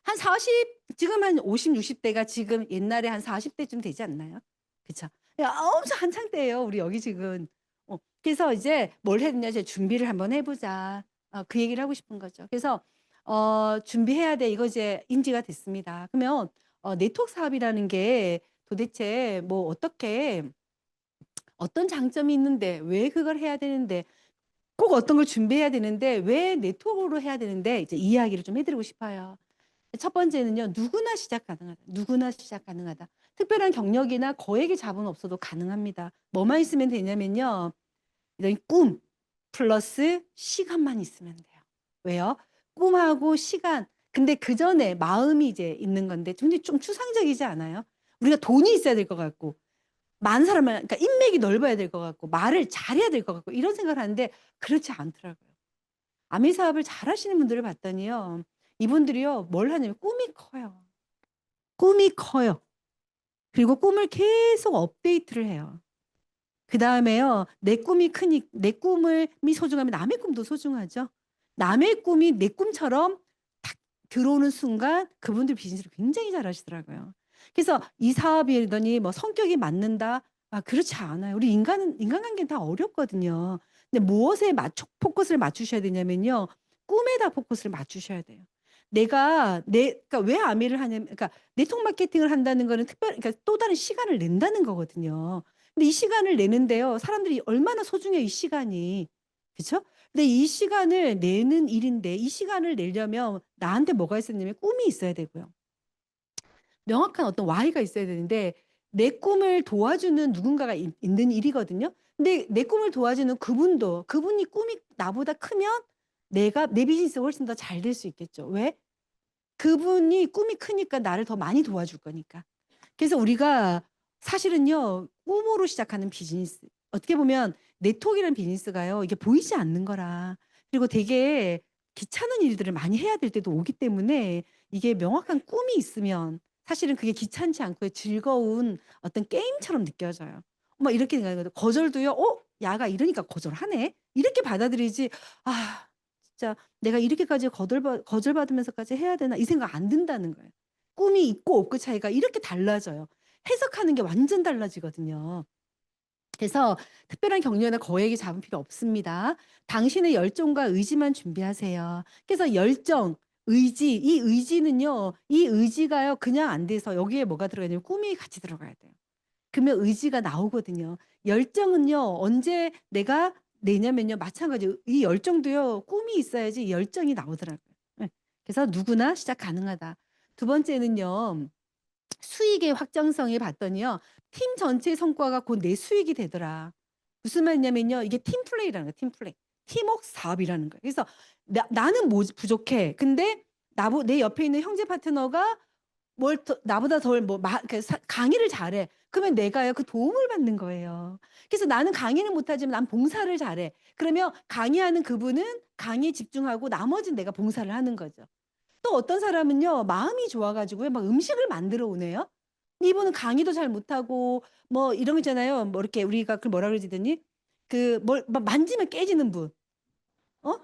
한 40 지금 한 50-60 대가 지금 옛날에 한 40 대쯤 되지 않나요? 그쵸. 야 엄청 한창 때예요 우리 여기 지금. 그래서 이제 뭘 해야 되냐 이제 "준비를 한번 해 보자." 그 얘기를 하고 싶은 거죠. 그래서 "준비해야 돼." 이거 이제 인지가 됐습니다. 그러면 네트워크 사업이라는 게 도대체 뭐 어떻게 어떤 장점이 있는데 왜 그걸 해야 되는데 꼭 어떤 걸 준비해야 되는데 왜 네트워크로 해야 되는데 이제 이야기를 좀 해 드리고 싶어요. 첫 번째는요. 누구나 시작 가능하다. 누구나 시작 가능하다. 특별한 경력이나 거액의 자본 없어도 가능합니다. 뭐만 있으면 되냐면요. 이런 꿈 플러스 시간만 있으면 돼요. 왜요? 꿈하고 시간. 근데 그전에 마음이 이제 있는 건데 근데 좀 추상적이지 않아요? 우리가 돈이 있어야 될 것 같고 많은 사람을 그러니까 인맥이 넓어야 될 것 같고 말을 잘해야 될 것 같고 이런 생각을 하는데 그렇지 않더라고요. 아미 사업을 잘하시는 분들을 봤더니요. 이분들이요. 뭘 하냐면 꿈이 커요. 꿈이 커요. 그리고 꿈을 계속 업데이트를 해요. 그다음에요. 내 꿈을 이 소중하면 남의 꿈도 소중하죠. 남의 꿈이 내 꿈처럼 탁 들어오는 순간 그분들 비즈니스를 굉장히 잘하시더라고요. 그래서 이 사업이더니 뭐 성격이 맞는다. 아 그렇지 않아요. 우리 인간관계는 다 어렵거든요. 근데 무엇에 맞춰 포커스를 맞추셔야 되냐면요. 꿈에다 포커스를 맞추셔야 돼요. 그러니까 왜 아미를 하냐면 그러니까 네트워크 마케팅을 한다는 거는 그러니까 또 다른 시간을 낸다는 거거든요. 근데 이 시간을 내는데요. 사람들이 얼마나 소중해요, 이 시간이. 그쵸? 근데 이 시간을 내는 일인데 이 시간을 내려면 나한테 뭐가 있었냐면 꿈이 있어야 되고요. 명확한 어떤 why가 있어야 되는데 내 꿈을 도와주는 누군가가 있는 일이거든요. 근데 내 꿈을 도와주는 그분이 꿈이 나보다 크면 내 비즈니스가 훨씬 더 잘 될 수 있겠죠. 왜? 그분이 꿈이 크니까 나를 더 많이 도와줄 거니까. 그래서 우리가 사실은요. 꿈으로 시작하는 비즈니스 어떻게 보면 네트워크라는 비즈니스가요. 이게 보이지 않는 거라 그리고 되게 귀찮은 일들을 많이 해야 될 때도 오기 때문에 이게 명확한 꿈이 있으면 사실은 그게 귀찮지 않고 즐거운 어떤 게임처럼 느껴져요. 막 이렇게 생각하거든요. 거절도요. '어 야가 이러니까 거절하네.' 이렇게 받아들이지 '아 진짜 내가 이렇게까지 거절받으면서까지 해야 되나?' 이 생각 안 든다는 거예요. 꿈이 있고 없고 차이가 이렇게 달라져요. 해석하는 게 완전 달라지거든요. 그래서 특별한 격려나 거액의 자본 필요 없습니다. 당신의 열정과 의지만 준비하세요. 그래서 열정, 의지, 이 의지는요. 이 의지가요. 그냥 안 돼서 여기에 뭐가 들어가냐면 꿈이 같이 들어가야 돼요. 그러면 의지가 나오거든요. 열정은요. 언제 내가 내냐면요. 마찬가지로 이 열정도요. 꿈이 있어야지 이 열정이 나오더라고요. 예. 그래서 누구나 시작 가능하다. 두 번째는요. 수익의 확장성에 봤더니요. 팀 전체의 성과가 곧 내 수익이 되더라. 무슨 말이냐면요. 이게 팀 플레이라는 거예요, 팀 플레이. 팀워크 사업이라는 거예요. 그래서 나는 뭐 부족해. 근데 내 옆에 있는 형제 파트너가 뭘 더 나보다 덜 뭐 그 강의를 잘해. 그러면 내가요 그 도움을 받는 거예요. 그래서 나는 강의는 못하지만 난 봉사를 잘해. 그러면 강의하는 그분은 강의에 집중하고 나머지는 내가 봉사를 하는 거죠. 또 어떤 사람은요 마음이 좋아 가지고요 막 음식을 만들어 오네요. 근데 이분은 강의도 잘 못하고 뭐 이런 거 있잖아요. 뭐 이렇게 우리가 그 뭐라 그러지더니 그 뭘 막 만지면 깨지는 분. 어?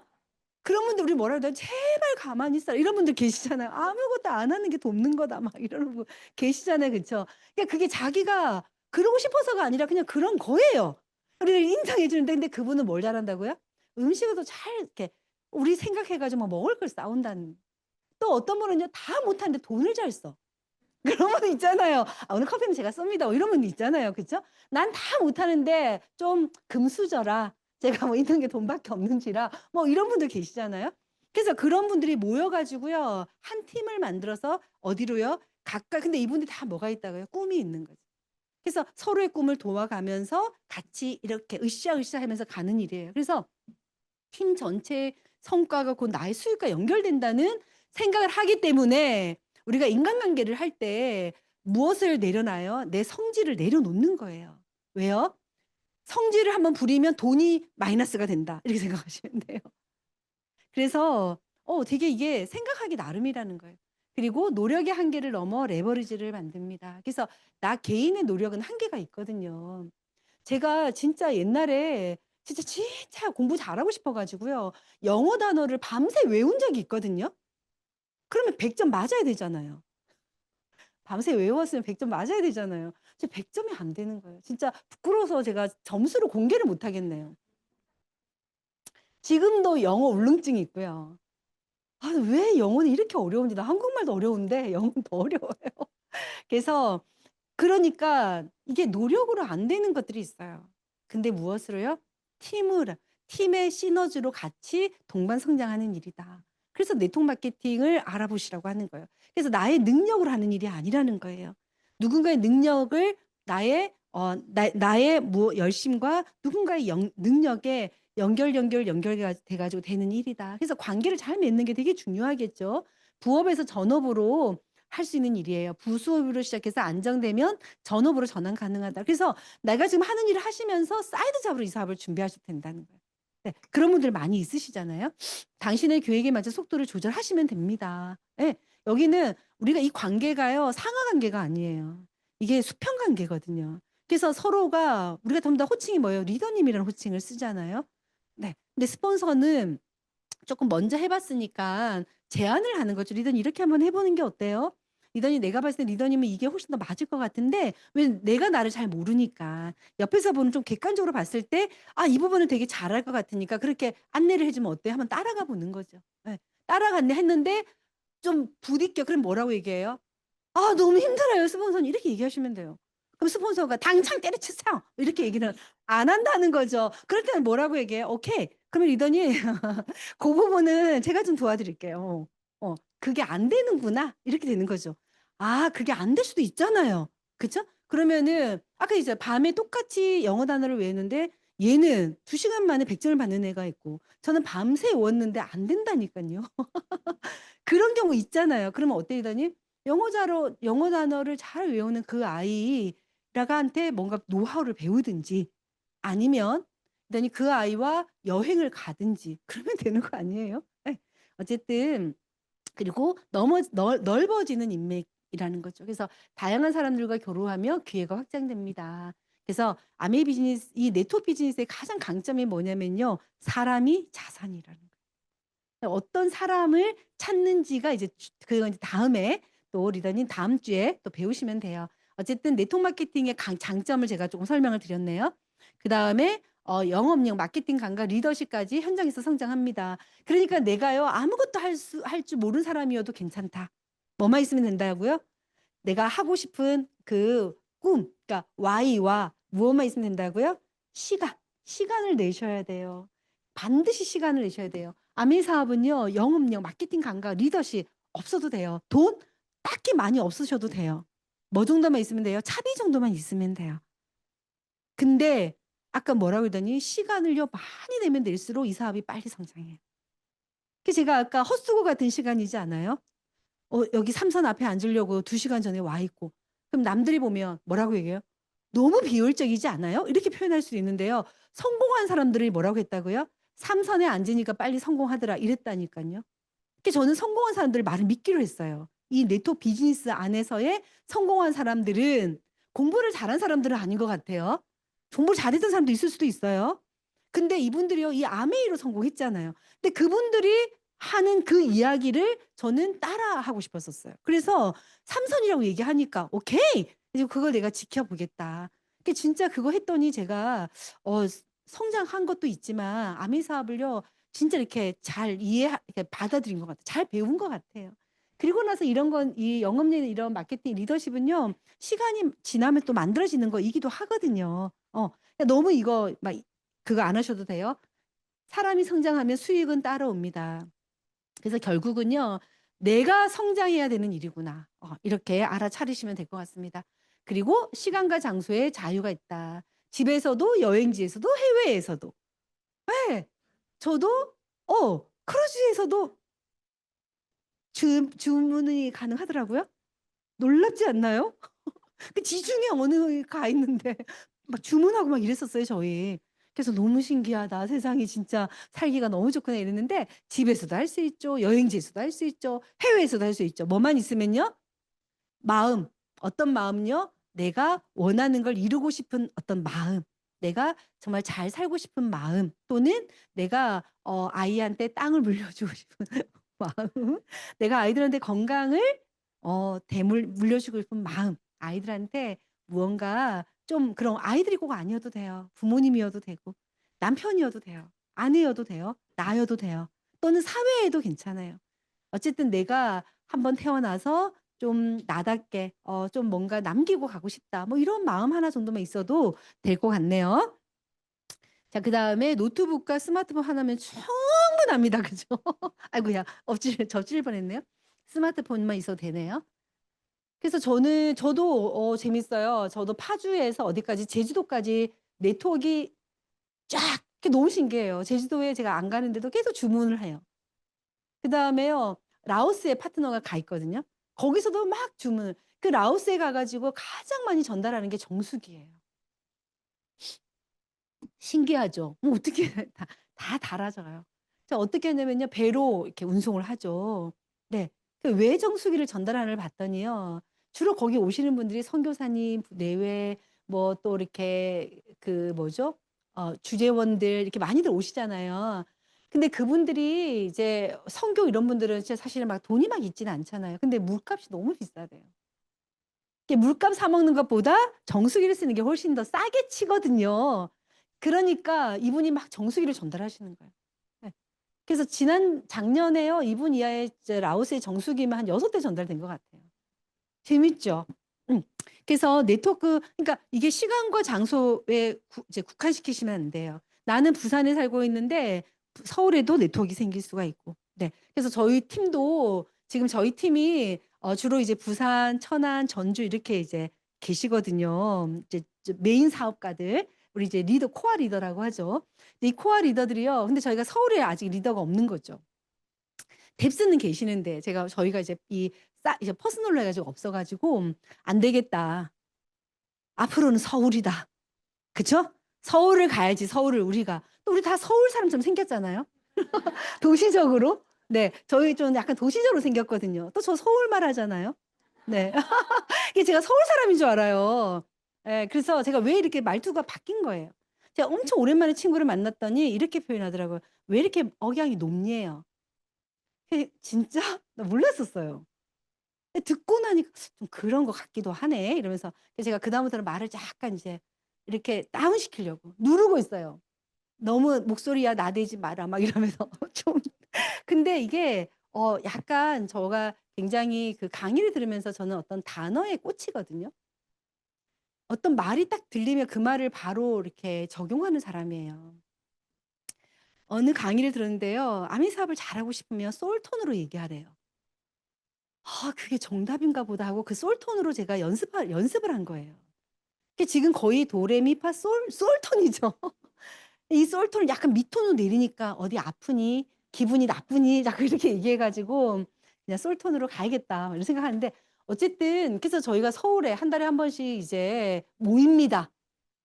그런 분들 우리 뭐라 그러죠? "제발 가만히 있어라." 이런 분들 계시잖아요. "아무것도 안 하는 게 돕는 거다." 막 이러는 분 계시잖아요. 그쵸? 그러니까 그게 자기가 그러고 싶어서가 아니라 그냥 그런 거예요. 우리를 인정해 주는데 근데 그분은 뭘 잘한다고요? 음식을 더 잘 이렇게 우리 생각해 가지고 막 먹을 걸 싸운다는. 또 어떤 분은요 다 못하는데 돈을 잘 써. 그런 분 있잖아요. "아 오늘 커피는 제가 쏩니다." 뭐 이런 분 있잖아요. 그쵸? "난 다 못하는데 좀 금수저라 제가 뭐 있는 게 돈밖에 없는지라." 뭐 이런 분들 계시잖아요. 그래서 그런 분들이 모여 가지고요. 한 팀을 만들어서 어디로요? 각각 근데 이분들이 다 뭐가 있다고요? 꿈이 있는 거죠. 그래서 서로의 꿈을 도와가면서 같이 이렇게 으쌰으쌰 하면서 가는 일이에요. 그래서 팀 전체의 성과가 곧 나의 수익과 연결된다는 생각을 하기 때문에 우리가 인간관계를 할 때 무엇을 내려놔요? 내 성질을 내려놓는 거예요. 왜요? '성질을 한번 부리면 돈이 마이너스가 된다.' 이렇게 생각하시면 돼요. 그래서 되게 이게 생각하기 나름이라는 거예요. 그리고 노력의 한계를 넘어 레버리지를 만듭니다. 그래서 나 개인의 노력은 한계가 있거든요. 제가 진짜 옛날에 진짜 공부 잘하고 싶어 가지고요. 영어 단어를 밤새 외운 적이 있거든요. 그러면 100점 맞아야 되잖아요. 밤새 외웠으면 100점 맞아야 되잖아요. 근데 100 점이 안 되는 거예요. 진짜 부끄러워서 제가 점수를 공개를 못 하겠네요. 지금도 영어 울렁증이 있고요. 아 왜 영어는 이렇게 어려운지 나 한국말도 어려운데 영어는 더 어려워요. 그래서 그러니까 이게 노력으로 안 되는 것들이 있어요. 근데 무엇으로요? 팀으로 팀의 시너지로 같이 동반 성장하는 일이다. 그래서 네트워크 마케팅을 알아보시라고 하는 거예요. 그래서 나의 능력으로 하는 일이 아니라는 거예요. 누군가의 능력을 나의 열심과 누군가의 능력에 연결이 돼 가지고 되는 일이다. 그래서 관계를 잘 맺는 게 되게 중요하겠죠. 부업에서 전업으로 할 수 있는 일이에요. 부수업으로 시작해서 안정되면 전업으로 전환 가능하다. 그래서 내가 지금 하는 일을 하시면서 사이드 잡으로 이 사업을 준비하셔도 된다는 거예요. 네. 그런 분들 많이 있으시잖아요. 당신의 계획에 맞춰 속도를 조절하시면 됩니다. 예. 여기는 우리가 이 관계가요, 상하 관계가 아니에요. 이게 수평 관계거든요. 그래서 서로가 우리가 전부 다 호칭이 뭐예요? 리더님이라는 호칭을 쓰잖아요. 네. 근데 스폰서는 조금 먼저 해 봤으니까 제안을 하는 거죠. "리더님 이렇게 한번 해 보는 게 어때요?" 리더님 "내가 봤을 때 리더님은 이게 훨씬 더 맞을 것 같은데." 왜 내가 나를 잘 모르니까. 옆에서 보는 좀 객관적으로 봤을 때 '아 이 부분은 되게 잘할 것 같으니까 그렇게 안내를 해 주면 어때요?' 한번 따라가 보는 거죠. 예. 따라갔네 했는데 좀 부딪혀. 그럼 뭐라고 얘기해요? "아 너무 힘들어요 스폰서님." 이렇게 얘기하시면 돼요. 그럼 스폰서가 "당장 때려치세요." 이렇게 얘기는 안 한다는 거죠. 그럴 때는 뭐라고 얘기해요? "오케이. 그러면 리더님 그 부분은 제가 좀 도와드릴게요." "그게 안 되는구나." 이렇게 되는 거죠. 아 그게 안 될 수도 있잖아요. 그쵸? 그러면은 아까 이제 밤에 똑같이 영어 단어를 외우는데 얘는 2 시간 만에 100 점을 받는 애가 있고 저는 밤새 외웠는데 안 된다니깐요. 그런 경우 있잖아요. 그러면 어때요 리더님? 영어 단어를 잘 외우는 그 아이한테 뭔가 노하우를 배우든지 아니면 그다음에 그 아이와 여행을 가든지 그러면 되는 거 아니에요? 예. 어쨌든 그리고 너머 넓 넓어지는 인맥이라는 거죠. 그래서 다양한 사람들과 교류하며 기회가 확장됩니다. 그래서 아메 비즈니스 이 네트워크 비즈니스의 가장 강점이 뭐냐면요. 사람이 자산이라는 거예요. 어떤 사람을 찾는지가 이제 그건 이제 다음에 또 리더님 다음 주에 또 배우시면 돼요. 어쨌든 네트워크 마케팅의 장점을 제가 조금 설명을 드렸네요. 그다음에 영업력, 마케팅 감각, 리더십까지 현장에서 성장합니다. 그러니까 내가요 아무것도 할 줄 모르는 사람이어도 괜찮다. 뭐만 있으면 된다고요? 내가 하고 싶은 그 그러니까 Y와 무엇만 있으면 된다고요? 시간. 시간을 내셔야 돼요. 반드시 시간을 내셔야 돼요. 아미 사업은요. 영업력, 마케팅 감각, 리더십 없어도 돼요. 돈 딱히 많이 없으셔도 돼요. 뭐 정도만 있으면 돼요? 차비 정도만 있으면 돼요. 근데 아까 뭐라고 그러더니 시간을요 많이 내면 낼수록 이 사업이 빨리 성장해요. 그 제가 아까 헛수고 같은 시간이지 않아요? 여기 삼선 앞에 앉으려고 2 시간 전에 와 있고. 그럼 남들이 보면 뭐라고 얘기해요? "너무 비효율적이지 않아요?" 이렇게 표현할 수 있는데요. 성공한 사람들이 뭐라고 했다고요? "삼선에 앉으니까 빨리 성공하더라." 이랬다니깐요. 그게 저는 성공한 사람들 말을 믿기로 했어요. 이 네트워크 비즈니스 안에서의 성공한 사람들은 공부를 잘한 사람들은 아닌 것 같아요. 공부를 잘했던 사람도 있을 수도 있어요. 근데 이분들이요. 이 아메이로 성공했잖아요. 근데 그분들이 하는 그 이야기를 저는 따라하고 싶었었어요. 그래서 삼선이라고 얘기하니까 '오케이. 이제 그걸 내가 지켜보겠다.' 그 진짜 그거 했더니 제가 어 성장한 것도 있지만 아메이 사업을요. 진짜 이렇게 잘 이렇게 받아들인 것 같아요. 잘 배운 것 같아요. 그리고 나서 이런 건 이 영업력 이런 마케팅 리더십은요. 시간이 지나면 또 만들어지는 거이기도 하거든요. 그러니까 너무 이거 막 그거 안 하셔도 돼요. 사람이 성장하면 수익은 따라옵니다. 그래서 결국은요. '내가 성장해야 되는 일이구나.' 이렇게 알아차리시면 될 것 같습니다. 그리고 시간과 장소에 자유가 있다. 집에서도 여행지에서도 해외에서도. 예. 저도 크루즈에서도 주문이 가능하더라고요. 놀랍지 않나요? 그 지중해 어느 가 있는데 막 주문하고 막 이랬었어요 저희. 그래서 '너무 신기하다. 세상이 진짜 살기가 너무 좋구나.' 이랬는데 집에서도 할 수 있죠. 여행지에서도 할 수 있죠. 해외에서도 할 수 있죠. 뭐만 있으면요. 마음. 어떤 마음요? 내가 원하는 걸 이루고 싶은 어떤 마음. 내가 정말 잘 살고 싶은 마음 또는 내가 아이한테 땅을 물려주고 싶은 마음. 내가 아이들한테 건강을 물려주고 싶은 마음. 아이들한테 무언가 좀 그런 아이들이 꼭 아니어도 돼요. 부모님이어도 되고 남편이어도 돼요. 아내여도 돼요. 나여도 돼요. 또는 사회에도 괜찮아요. 어쨌든 내가 한번 태어나서 좀 나답게 좀 뭔가 남기고 가고 싶다. 뭐 이런 마음 하나 정도만 있어도 될 것 같네요. 자, 그다음에 노트북과 스마트폰 하나면 충분합니다. 그죠? 아이고야. 엎질 접질 뻔했네요. 스마트폰만 있어도 되네요. 그래서 저도 재밌어요. 저도 파주에서 어디까지 제주도까지 네트워크가 쫙 이렇게 너무 신기해요. 제주도에 제가 안 가는데도 계속 주문을 해요. 그다음에요. 라오스에 파트너가 가 있거든요. 거기서도 막 주문을. 그 라오스에 가 가지고 가장 많이 전달하는 게 정수기예요. 신기하죠? 어떻게 다 달아져요. 자, 어떻게 하냐면요. 배로 이렇게 운송을 하죠. 네. 그 왜 정수기를 전달하는를 봤더니요. 주로 거기 오시는 분들이 선교사님, 내외 뭐 또 이렇게 그 뭐죠? 주재원들 이렇게 많이들 오시잖아요. 근데 그분들이 이제 선교 이런 분들은 진짜 사실은 막 돈이 막 있지는 않잖아요. 근데 물값이 너무 비싸대요. 이게 물감 사 먹는 것보다 정수기를 쓰는 게 훨씬 더 싸게 치거든요. 그러니까 이분이 막 정수기를 전달하시는 거예요. 예. 그래서 작년에요. 이분 이하의 이제 라오스의 정수기만 한 6대 전달된 것 같아요. 재밌죠? 음. 그래서 네트워크, 그러니까 이게 시간과 장소에 이제 국한시키시면 안 돼요. 나는 부산에 살고 있는데 서울에도 네트워크가 생길 수가 있고. 네. 그래서 저희 팀도 지금 저희 팀이 주로 이제 부산, 천안, 전주 이렇게 이제 계시거든요. 이제 메인 사업가들. 우리 이제 코어 리더라고 하죠. 근데 이 코어 리더들이요. 근데 저희가 서울에 아직 리더가 없는 거죠. 뎁스는 계시는데 저희가 이제 이제 퍼스널로 해 가지고 없어 가지고 '안 되겠다. 앞으로는 서울이다.' 그쵸? 서울을 가야지, 서울을 우리가. 또 우리 다 서울 사람처럼 생겼잖아요. 도시적으로. 네. 저희 좀 약간 도시적으로 생겼거든요. 또 저 서울말 하잖아요. 네. 이게 제가 서울 사람인 줄 알아요. 예. 그래서 제가 왜 이렇게 말투가 바뀐 거예요. 제가 엄청 오랜만에 친구를 만났더니 이렇게 표현하더라고요. "왜 이렇게 억양이 높냐?"요. 진짜? 나 몰랐었어요. 듣고 나니까 '좀 그런 것 같기도 하네.' 이러면서 제가 그다음부터는 말을 약간 이제 이렇게 다운 시키려고 누르고 있어요. "너무 목소리야 나대지 마라." 막 이러면서 좀. 근데 이게 약간 저가 굉장히 그 강의를 들으면서 저는 어떤 단어에 꽂히거든요. 어떤 말이 딱 들리면 그 말을 바로 이렇게 적용하는 사람이에요. 어느 강의를 들었는데요. 아미 사업을 잘하고 싶으면 소울 톤으로 얘기하래요. '아 그게 정답인가 보다.' 하고 그 소울 톤으로 제가 연습을 한 거예요. 그게 지금 거의 도레미파 솔 톤이죠. 이 솔 톤을 약간 밑톤으로 내리니까 "어디 아프니? 기분이 나쁘니?" 자꾸 이렇게 얘기해 가지고 '그냥 솔 톤으로 가야겠다.' 이런 생각하는데 어쨌든 그래서 저희가 서울에 한 달에 한 번씩 이제 모입니다.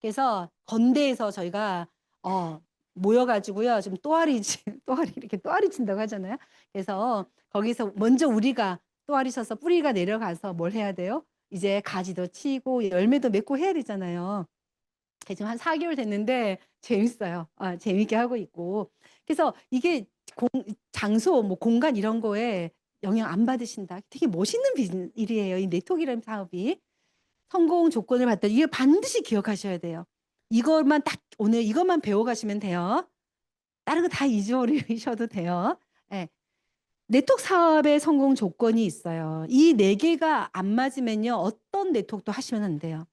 그래서 건대에서 저희가 어 모여 가지고요. 좀 또아리 또아리 이렇게 또아리 친다고 하잖아요. 그래서 거기서 먼저 우리가 또아리 쳐서 뿌리가 내려가서 뭘 해야 돼요? 이제 가지도 치고 열매도 맺고 해야 되잖아요. 지금 한 4 개월 됐는데 재밌어요. 재밌게 하고 있고. 그래서 이게 장소 뭐 공간 이런 거에 영향 안 받으신다. 되게 멋있는 일이에요, 이 네트워크라는 사업이. 성공 조건을 봤더니 이게 반드시 기억하셔야 돼요. 이것만 딱 오늘 이것만 배워 가시면 돼요. 다른 거 다 잊어버리셔도 돼요. 예. 네트워크 사업의 성공 조건이 있어요. 이 4 개가 안 맞으면요. 어떤 네트워크도 하시면 안 돼요.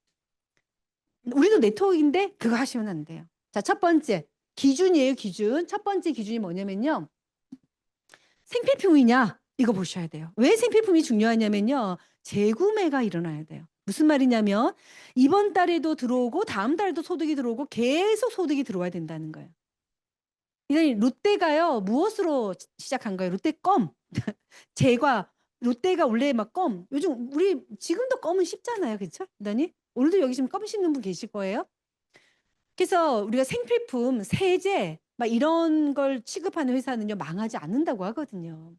우리도 네트워크인데 그거 하시면 안 돼요. 자, 첫 번째 기준이에요, 기준. 첫 번째 기준이 뭐냐면요. 생필품이냐 이거 보셔야 돼요. 왜 생필품이 중요하냐면요. 재구매가 일어나야 돼요. 무슨 말이냐면 이번 달에도 들어오고 다음 달에도 소득이 들어오고 계속 소득이 들어와야 된다는 거예요. 이제 롯데가요. 무엇으로 시작한 거예요? 롯데껌. 제과 롯데가 원래 막 껌 요즘 우리 지금도 껌은 씹잖아요. 그쵸? 그러더니 오늘도 여기 지금 껌 씹는 분 계실 거예요. 그래서 우리가 생필품, 세제 막 이런 걸 취급하는 회사는요 망하지 않는다고 하거든요.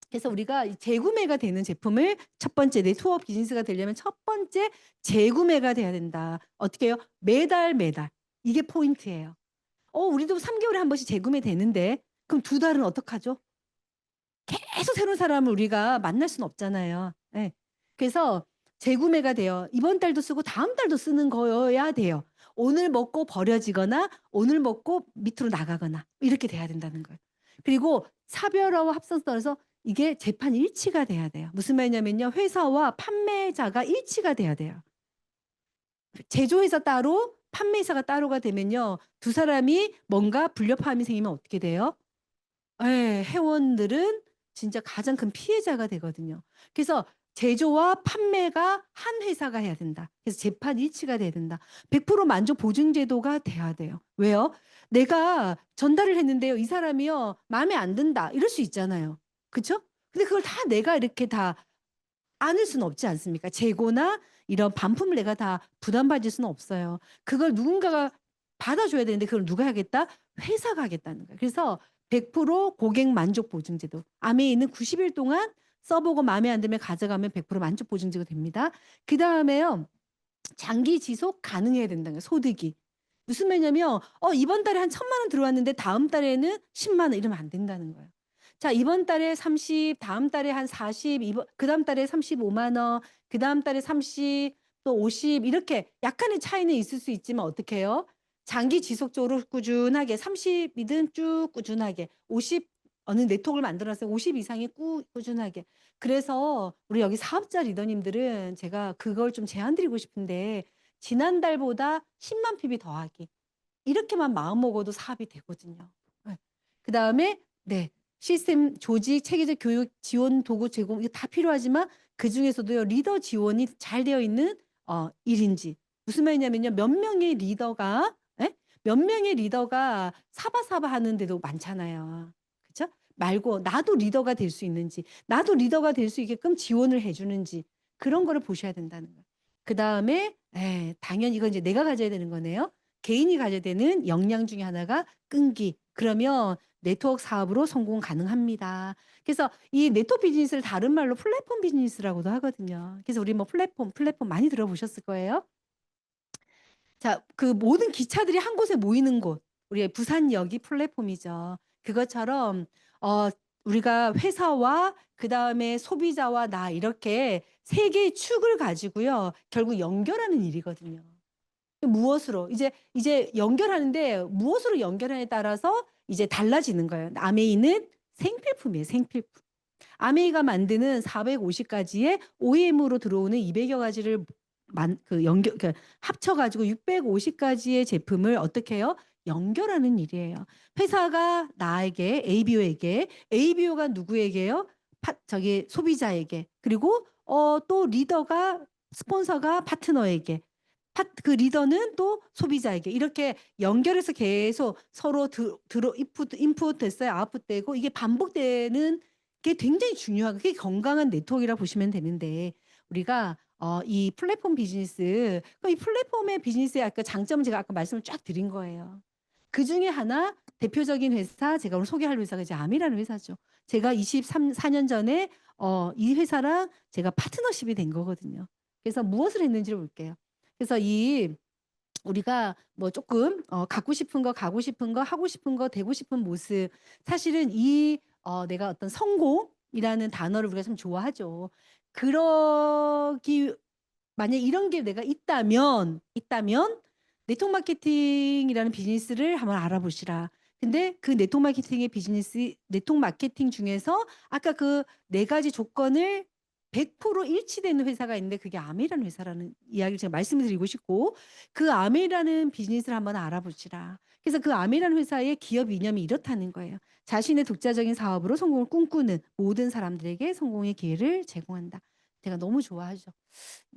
그래서 우리가 이 재구매가 되는 제품을 첫 번째 내 수업 비즈니스가 되려면 첫 번째 재구매가 돼야 된다. 어떻게 해요? 매달, 매달. 이게 포인트예요. 우리도 3 개월에 한 번씩 재구매되는데 그럼 2 달은 어떡하죠? 계속 새로운 사람을 우리가 만날 수는 없잖아요. 예. 그래서 재구매가 돼요. 이번 달도 쓰고 다음 달도 쓰는 거여야 돼요. 오늘 먹고 버려지거나 오늘 먹고 밑으로 나가거나 이렇게 돼야 된다는 거예요. 그리고 차별화와 합성성을 떠나서 이게 재판 일치가 돼야 돼요. 무슨 말이냐면요. 회사와 판매자가 일치가 돼야 돼요. 제조회사 따로 판매사가 따로가 되면요. 두 사람이 뭔가 불협화음이 생기면 어떻게 돼요? 예. 회원들은 진짜 가장 큰 피해자가 되거든요. 그래서 제조와 판매가 한 회사가 해야 된다. 그래서 재판 일치가 돼야 된다. 100% 만족 보증 제도가 돼야 돼요. 왜요? 내가 전달을 했는데요. 이 사람이요. 마음에 안 든다. 이럴 수 있잖아요. 그쵸? 근데 그걸 다 내가 이렇게 다 안을 수는 없지 않습니까? 재고나 이런 반품을 내가 다 부담받을 수는 없어요. 그걸 누군가가 받아줘야 되는데 그걸 누가 하겠다? 회사가 하겠다는 거예요. 그래서 100% 고객 만족 보증제도. 아메이는 90일 동안 써보고 마음에 안 들면 가져가면 100% 만족 보증제가 됩니다. 그 다음에요. 장기 지속 가능해야 된다는 거예요. 소득이. 무슨 말이냐면 이번 달에 한 1,000만 원 들어왔는데 다음 달에는 10만 원 이러면 안 된다는 거예요. 자, 이번 달에 30, 다음 달에 한 40, 그다음 달에 35만 원, 그다음 달에 30, 또 50 이렇게 약간의 차이는 있을 수 있지만 어떻게 해요? 장기 지속적으로 꾸준하게 30이든 쭉 꾸준하게 50 어느 네트워크를 만들어서 50 이상의 꾸준하게. 그래서 우리 여기 사업자 리더님들은 제가 그걸 좀 제안 드리고 싶은데 지난달보다 10만 PB 더하기. 이렇게만 마음먹어도 사업이 되거든요. 예. 그다음에 네. 시스템 조직, 체계적 교육 지원 도구 제공 이거 다 필요하지만 그중에서도요. 리더 지원이 잘 되어 있는 일인지. 무슨 말이냐면요. 몇 명의 리더가 예? 몇 명의 리더가 사바사바 하는 데도 많잖아요. 그죠? 말고 나도 리더가 될 수 있는지, 나도 리더가 될 수 있게끔 지원을 해 주는지 그런 거를 보셔야 된다는 거예요. 그다음에 당연히 이건 이제 내가 가져야 되는 거네요. 개인이 가져야 되는 역량 중에 하나가 끈기. 그러면 네트워크 사업으로 성공 가능합니다. 그래서 이 네트워크 비즈니스를 다른 말로 플랫폼 비즈니스라고도 하거든요. 그래서 우리 뭐 플랫폼 많이 들어보셨을 거예요. 자, 그 모든 기차들이 한 곳에 모이는 곳. 우리의 부산역이 플랫폼이죠. 그것처럼 우리가 회사와 그다음에 소비자와 나 이렇게 세 개의 축을 가지고요. 결국 연결하는 일이거든요. 무엇으로 이제 연결하는데 무엇으로 연결하냐에 따라서 이제 달라지는 거예요. 아메이는 생필품이에요, 생필품. 아메이가 만드는 450 가지의 OEM으로 들어오는 200여 가지를 합쳐 가지고 650 가지의 제품을 어떻게 해요? 연결하는 일이에요. 회사가 나에게 ABO에게, ABO가 누구에게요? 저기 소비자에게. 그리고 또 리더가 스폰서가 파트너에게. 그 리더는 또 소비자에게 이렇게 연결해서 계속 서로 들어 인풋 됐어요. 아웃풋 되고 이게 반복되는 게 굉장히 중요하고 그게 건강한 네트워크라고 보시면 되는데 우리가 이 플랫폼 비즈니스 이 플랫폼의 비즈니스의 아까 장점은 제가 아까 말씀을 쫙 드린 거예요. 그중에 하나 대표적인 회사 제가 오늘 소개할 회사가 이제 아미라는 회사죠. 제가 4년 전에 이 회사랑 제가 파트너십이 된 거거든요. 그래서 무엇을 했는지를 볼게요. 그래서 우리가 뭐 조금 갖고 싶은 거, 가고 싶은 거, 하고 싶은 거, 되고 싶은 모습. 사실은 내가 어떤 성공이라는 단어를 우리가 참 좋아하죠. 그러기 만약 이런 게 내가 있다면 네트워크 마케팅이라는 비즈니스를 한번 알아보시라. 근데 그 네트워크 마케팅 중에서 아까 그 네 가지 조건을 100% 일치되는 회사가 있는데 그게 아메이라는 회사라는 이야기를 제가 말씀을 드리고 싶고 그 아메이라는 비즈니스를 한번 알아보시라. 그래서 그 아메이라는 회사의 기업 이념이 이렇다는 거예요. 자신의 독자적인 사업으로 성공을 꿈꾸는 모든 사람들에게 성공의 기회를 제공한다. 제가 너무 좋아하죠.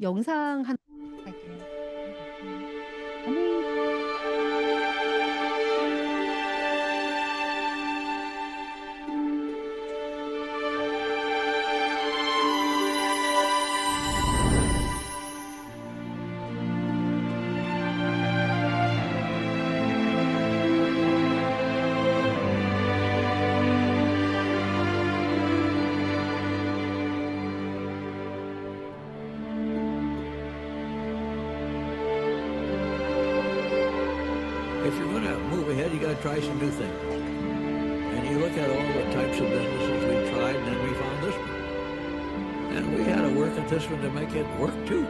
영상 하나 할게요. 아메이. If you're going to move ahead, you got to try some new things. And you look at all the types of businesses we tried, and then we found this one. And we had to work at this one to make it work too.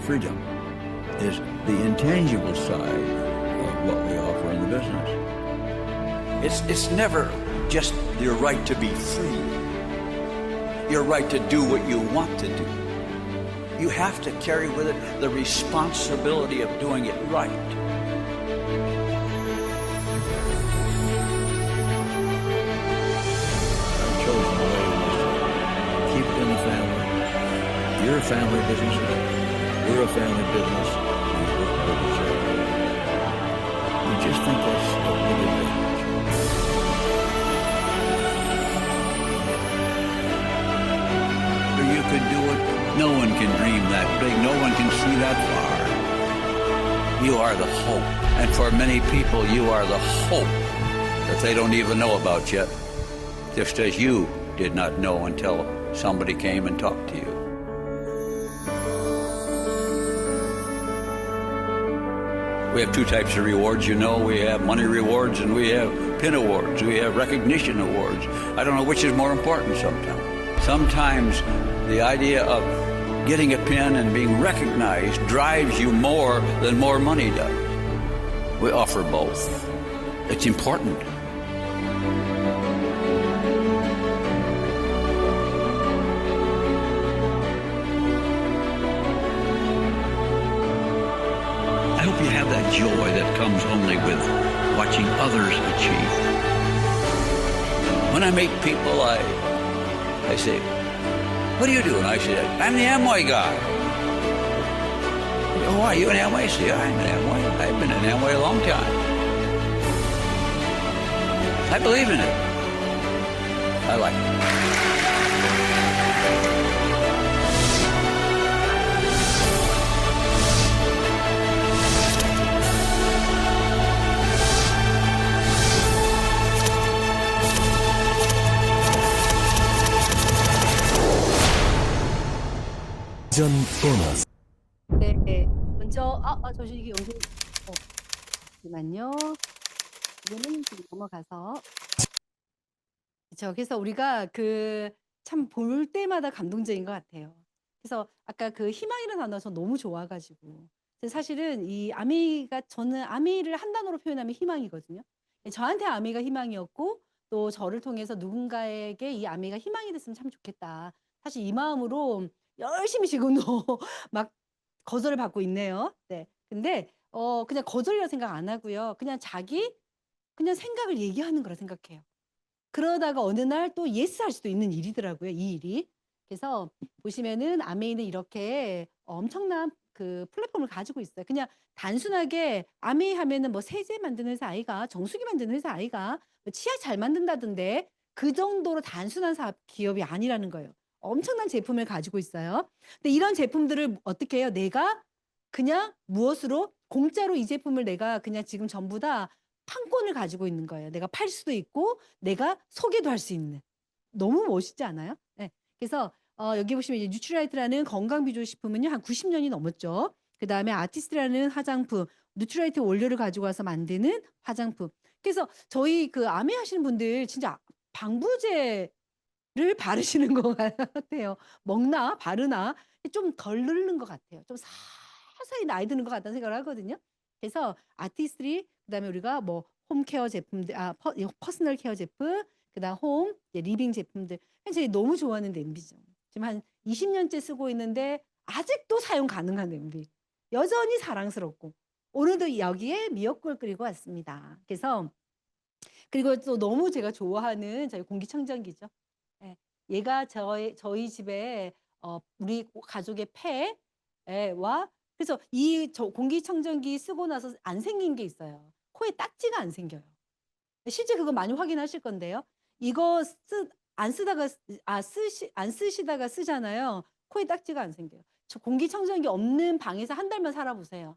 freedom is the intangible side of what we offer in the business. It's never just your right to be free, your right to do what you want to do. You have to carry with it the responsibility of doing it right. Our chosen way was to keep it in the family. You're a family business. We're a family business. We work with each other. We just think that's a big advantage. You could do it. No one can dream that big. No one can see that far. You are the hope. And for many people, you are the hope that they don't even know about yet. Just as you did not know until somebody came and talked to you. We have two types of rewards, you know. We have money rewards and we have pin awards. We have recognition awards. I don't know which is more important sometimes. Sometimes the idea of getting a pin and being recognized drives you more than more money does. We offer both. It's important. I hope you have that joy that comes only with watching others achieve. When I meet people, I say, "What do you do?" And I say, "I'm the Amway guy." "Oh, are you an Amway?" I say, "I'm an Amway. I've been an Amway a long time. I believe in it. I like it." 전 보너스. 네. 먼저 저 이게 연결 잠시만요. 이거는 좀 넘어가서 그쵸. 그래서 우리가 참 볼 때마다 감동적인 것 같아요. 그래서 아까 그 희망이라는 단어 저 너무 좋아 가지고 사실은 이 아메이가 저는 아메이를 한 단어로 표현하면 희망이거든요. 저한테 아메이가 희망이었고 또 저를 통해서 누군가에게 이 아메이가 희망이 됐으면 참 좋겠다. 사실 이 마음으로 열심히 지금도 막 거절을 받고 있네요. 네. 근데 그냥 거절이라고 생각 안 하고요. 그냥 그냥 생각을 얘기하는 거라 생각해요. 그러다가 어느 날 또 예스 할 수도 있는 일이더라고요, 이 일이. 그래서 보시면은 아메이는 이렇게 엄청난 그 플랫폼을 가지고 있어요. 그냥 단순하게 아메이 하면은 뭐 세제 만드는 회사 아이가, 정수기 만드는 회사 아이가, 뭐 치약 잘 만든다던데 그 정도로 단순한 기업이 아니라는 거예요. 엄청난 제품을 가지고 있어요. 근데 이런 제품들을 어떻게 해요? 내가 그냥 무엇으로 공짜로 이 제품을 내가 그냥 지금 전부 다 판권을 가지고 있는 거예요. 내가 팔 수도 있고 내가 소개도 할 수 있는. 너무 멋있지 않아요? 네. 그래서 여기 보시면 이제 뉴트라이트라는 건강 비조 식품은요. 한 90년이 넘었죠. 그다음에 아티스트라는 화장품, 뉴트라이트 원료를 가지고 와서 만드는 화장품. 그래서 저희 그 아메 하시는 분들 진짜 방부제 를 바르시는 것 같아요. 먹나 바르나 좀 덜 늙는 것 같아요. 좀 사사히 나이 드는 것 같다는 생각을 하거든요. 그래서 아티스트리 그다음에 우리가 뭐 홈케어 제품들 퍼스널 케어 제품 그다음 이제 리빙 제품들 제가 너무 좋아하는 냄비죠. 지금 한 20년째 쓰고 있는데 아직도 사용 가능한 냄비. 여전히 사랑스럽고 오늘도 여기에 미역국을 끓이고 왔습니다. 그래서 그리고 또 너무 제가 좋아하는 저희 공기청정기죠. 예. 얘가 저희 집에 우리 가족의 와 그래서 공기청정기 쓰고 나서 안 생긴 게 있어요. 코에 딱지가 안 생겨요. 실제 그거 많이 확인하실 건데요. 이거 안 쓰시다가 쓰잖아요. 코에 딱지가 안 생겨요. 저 공기청정기 없는 방에서 한 달만 살아보세요.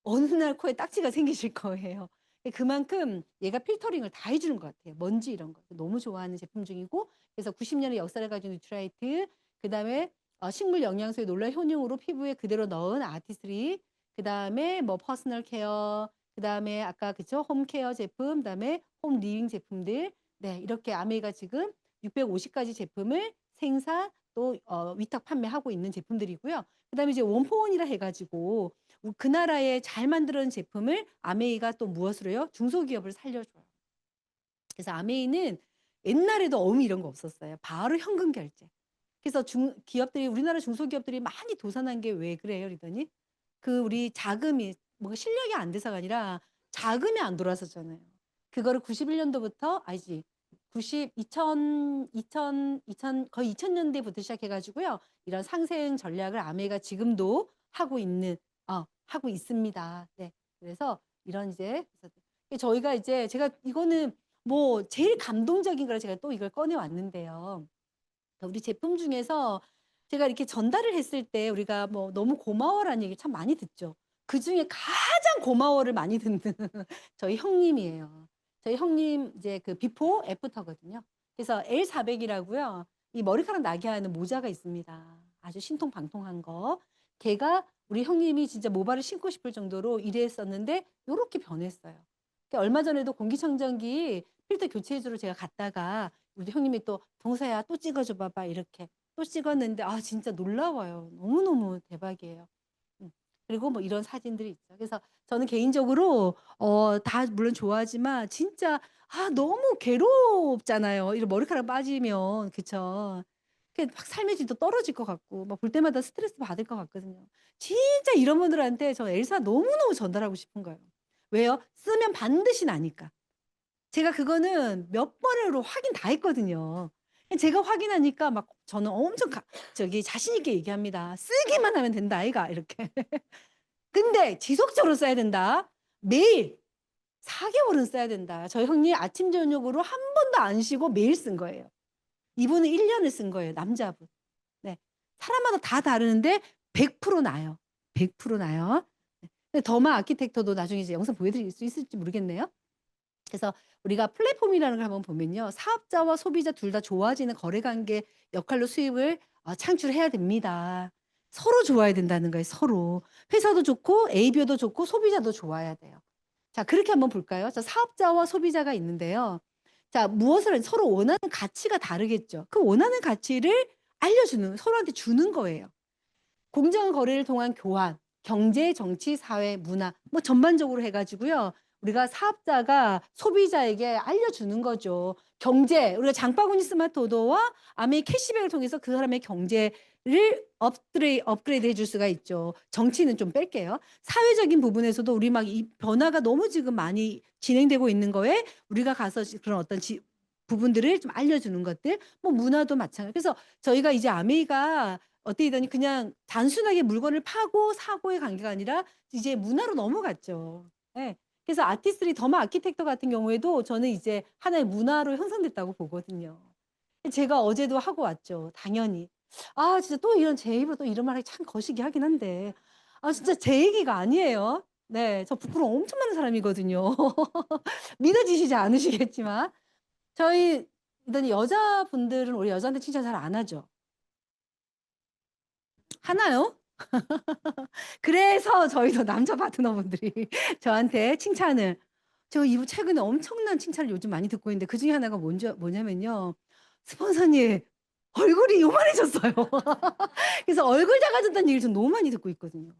어느 날 코에 딱지가 생기실 거예요. 그만큼 얘가 필터링을 다 해주는 것 같아요. 먼지 이런 거. 너무 좋아하는 제품 중이고 그래서 90년의 역사를 가진 뉴트라이트 그다음에 식물 영양소의 놀라운 효능으로 피부에 그대로 넣은 아티스트리 그다음에 뭐 퍼스널 케어 그다음에 아까 그쵸 홈케어 제품 그다음에 홈 리빙 제품들 네 이렇게 아메이가 지금 650가지 제품을 생산 또 위탁 판매하고 있는 제품들이고요. 그다음에 이제 원포원이라 해가지고 그 나라에 잘 만들어낸 제품을 아메이가 또 무엇으로 해요? 중소기업을 살려줘요. 그래서 아메이는 옛날에도 어음이 이런 거 없었어요. 바로 현금 결제. 그래서 기업들이 우리나라 중소기업들이 많이 도산한 게 왜 그래요? 그러더니 그 우리 자금이 뭔가 실력이 안 돼서가 아니라 자금이 안 돌아서잖아요. 그거를 91년도부터 아니지 90 2000 거의 2000년대부터 시작해 가지고요. 이런 상생 전략을 아메이가 지금도 하고 있습니다. 네. 그래서 이런 이제 저희가 이제 제가 이거는 뭐 제일 감동적인 거라 제가 또 이걸 꺼내 왔는데요. 우리 제품 중에서 제가 이렇게 전달을 했을 때 우리가 뭐 너무 고마워라는 얘기 참 많이 듣죠. 그중에 가장 고마워를 많이 듣는 저희 형님이에요. 저희 형님 이제 그 비포 애프터거든요. 그래서 L400이라고요. 이 머리카락 나게 하는 모자가 있습니다. 아주 신통방통한 거. 걔가 우리 형님이 진짜 모발을 신고 싶을 정도로 일했었는데 요렇게 변했어요. 그러니까 얼마 전에도 공기청정기 필터 교체해주러 제가 갔다가 우리 형님이 또 동서야 또 찍어줘 봐봐 이렇게 또 찍었는데 아 진짜 놀라워요. 너무너무 대박이에요. 그리고 뭐 이런 사진들이 있죠. 그래서 저는 개인적으로 다 물론 좋아하지만 진짜 너무 괴롭잖아요. 이런 머리카락 빠지면 그쵸. 막 삶의 질도 떨어질 것 같고 막 볼 때마다 스트레스 받을 것 같거든요. 진짜 이런 분들한테 저 엘사 너무너무 전달하고 싶은 거예요. 왜요? 쓰면 반드시 나니까. 제가 그거는 몇 번으로 확인 다 했거든요. 제가 확인하니까 막 저는 엄청 자신 있게 얘기합니다. "쓰기만 하면 된다 아이가." 이렇게. 근데 지속적으로 써야 된다. 매일 4개월은 써야 된다. 저희 형님 아침 저녁으로 한 번도 안 쉬고 매일 쓴 거예요. 이분은 1년을 쓴 거예요, 남자분. 네. 사람마다 다 다르는데 100% 나요. 100% 나요. 네. 근데 더마 아키텍터도 나중에 이제 영상 보여드릴 수 있을지 모르겠네요. 그래서 우리가 플랫폼이라는 걸 한번 보면요. 사업자와 소비자 둘 다 좋아지는 거래관계 역할로 수입을 창출해야 됩니다. 서로 좋아야 된다는 거예요, 서로. 회사도 좋고 ABO도 좋고 소비자도 좋아야 돼요. 자, 그렇게 한번 볼까요? 자, 사업자와 소비자가 있는데요. 자, 무엇을 서로 원하는 가치가 다르겠죠. 그 원하는 가치를 서로한테 주는 거예요. 공정한 거래를 통한 교환, 경제, 정치, 사회, 문화 뭐 전반적으로 해 가지고요. 우리가 사업자가 소비자에게 알려주는 거죠. 경제, 우리가 장바구니 스마트 오더와 아메이 캐시백을 통해서 그 사람의 경제를 업그레이드 해줄 수가 있죠. 정치는 좀 뺄게요. 사회적인 부분에서도 우리 막 이 변화가 너무 지금 많이 진행되고 있는 거에 우리가 가서 그런 어떤 부분들을 좀 알려주는 것들, 뭐 문화도 마찬가지. 그래서 저희가 이제 아메이가 어떻게 되니 그냥 단순하게 물건을 파고 사고의 관계가 아니라 이제 문화로 넘어갔죠. 예. 그래서 아티스트리 더마 아키텍터 같은 경우에도 저는 이제 하나의 문화로 형성됐다고 보거든요. 제가 어제도 하고 왔죠. 당연히. 진짜 또 이런 제 입으로 또 이런 말하기 참 거시기 하긴 한데 진짜 제 얘기가 아니에요. 네. 저 부끄러움 엄청 많은 사람이거든요. 믿어지시지 않으시겠지만. 저희 여자분들은 우리 여자한테 칭찬 잘 안 하죠. 하나요? 그래서 저희도 남자 파트너분들이 저한테 칭찬을 저 이분 최근에 엄청난 칭찬을 요즘 많이 듣고 있는데 그중에 하나가 뭐냐면요. "스폰서님 얼굴이 요만해졌어요." 그래서 얼굴 작아졌다는 얘기를 전 너무 많이 듣고 있거든요.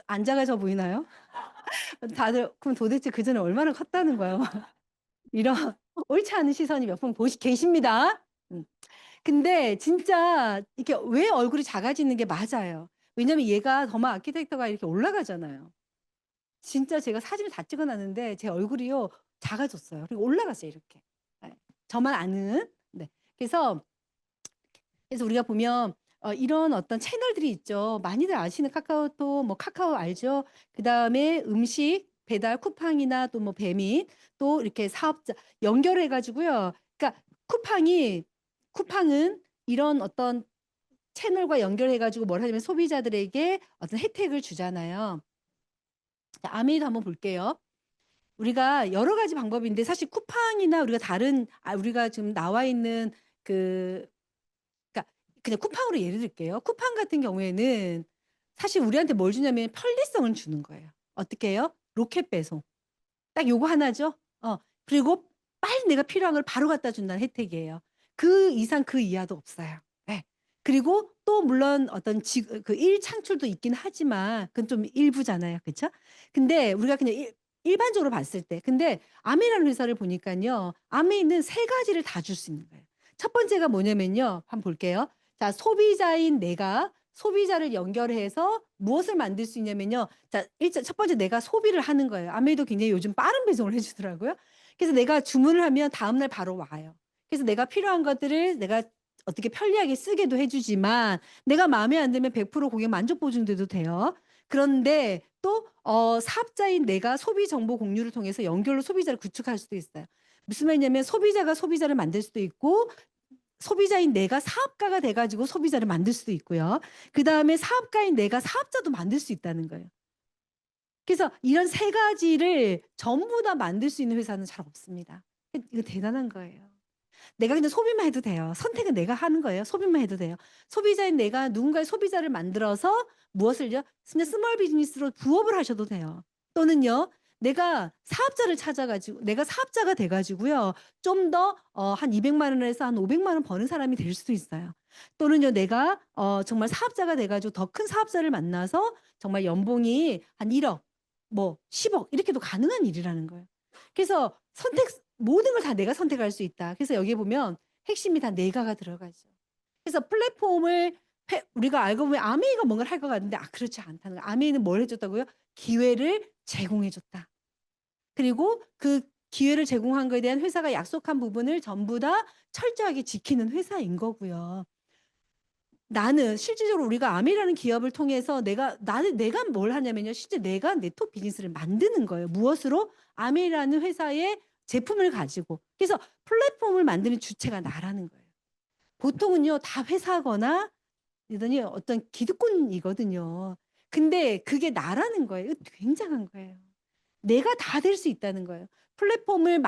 안 작아져 보이나요? 다들 그럼 도대체 그전에 얼마나 컸다는 거예요. 이런 옳지 않은 시선이 몇 분 계십니다. 근데 진짜 이게 왜 얼굴이 작아지는 게 맞아요. 왜냐면 얘가 더마 아키텍터가 이렇게 올라가잖아요. 진짜 제가 사진을 다 찍어 놨는데 제 얼굴이요 작아졌어요. 그리고 올라갔어요 이렇게. 예. 저만 아는. 네. 그래서 우리가 보면 이런 어떤 채널들이 있죠. 많이들 아시는 카카오톡, 뭐 카카오 알죠? 그다음에 음식 배달 쿠팡이나 또 뭐 배민 또 이렇게 사업자 연결해 가지고요. 그러니까 쿠팡은 이런 어떤 채널과 연결해 가지고 뭘 하냐면 소비자들에게 어떤 혜택을 주잖아요. 자, 아메이도 한번 볼게요. 우리가 여러 가지 방법인데 사실 쿠팡이나 우리가 우리가 지금 나와 있는 그러니까 그냥 쿠팡으로 예를 들게요. 쿠팡 같은 경우에는 사실 우리한테 뭘 주냐면 편리성을 주는 거예요. 어떻게 해요? 로켓 배송. 딱 요거 하나죠. 그리고 빨리 내가 필요한 걸 바로 갖다 준다는 혜택이에요. 그 이상 그 이하도 없어요. 예. 그리고 또 물론 어떤 일 창출도 있긴 하지만 그건 좀 일부잖아요. 그쵸? 근데 우리가 그냥 일반적으로 봤을 때 근데 아메이라는 회사를 보니깐요. 아메이는 3 가지를 다 줄 수 있는 거예요. 첫 번째가 뭐냐면요. 한번 볼게요. 자, 소비자인 내가 소비자를 연결해서 무엇을 만들 수 있냐면요. 자, 일단 첫 번째 내가 소비를 하는 거예요. 아메이도 굉장히 요즘 빠른 배송을 해 주더라고요. 그래서 내가 주문을 하면 다음 날 바로 와요. 그래서 내가 필요한 것들을 내가 어떻게 편리하게 쓰게도 해 주지만 내가 마음에 안 들면 100% 고객 만족 보증돼도 돼요. 그런데 또 사업자인 내가 소비 정보 공유를 통해서 연결로 소비자를 구축할 수도 있어요. 무슨 말이냐면 소비자가 소비자를 만들 수도 있고 소비자인 내가 사업가가 돼 가지고 소비자를 만들 수도 있고요. 그다음에 사업가인 내가 사업자도 만들 수 있다는 거예요. 그래서 이런 3 가지를 전부 다 만들 수 있는 회사는 잘 없습니다. 이거 대단한 거예요. 내가 그냥 소비만 해도 돼요. 선택은 내가 하는 거예요. 소비만 해도 돼요. 소비자인 내가 누군가의 소비자를 만들어서 무엇을요? 그냥 스몰 비즈니스로 부업을 하셔도 돼요. 또는요. 내가 사업자를 찾아 가지고 내가 사업자가 돼 가지고요. 좀 더 한 200만 원에서 한 500만 원 버는 사람이 될 수도 있어요. 또는요. 내가 정말 사업자가 돼 가지고 더 큰 사업자를 만나서 정말 연봉이 한 1억 뭐 10억 이렇게도 가능한 일이라는 거예요. 그래서 모든 걸 다 내가 선택할 수 있다. 그래서 여기에 보면 핵심이 다 내가가 들어가죠. 그래서 플랫폼을 우리가 알고 보면 아메이가 뭔가를 할 것 같은데 그렇지 않다는 거예요. 아메이는 뭘 해 줬다고요? 기회를 제공해 줬다. 그리고 그 기회를 제공한 거에 대한 회사가 약속한 부분을 전부 다 철저하게 지키는 회사인 거고요. 나는 실질적으로 우리가 아메이라는 기업을 통해서 내가 뭘 하냐면요. 실제 내가 네트워크 비즈니스를 만드는 거예요. 무엇으로? 아메이라는 회사의 제품을 가지고. 그래서 플랫폼을 만드는 주체가 나라는 거예요. 보통은요. 다 회사거나 이러더니 어떤 기득권이거든요. 근데 그게 나라는 거예요. 이거 굉장한 거예요. 내가 다 될 수 있다는 거예요. 플랫폼에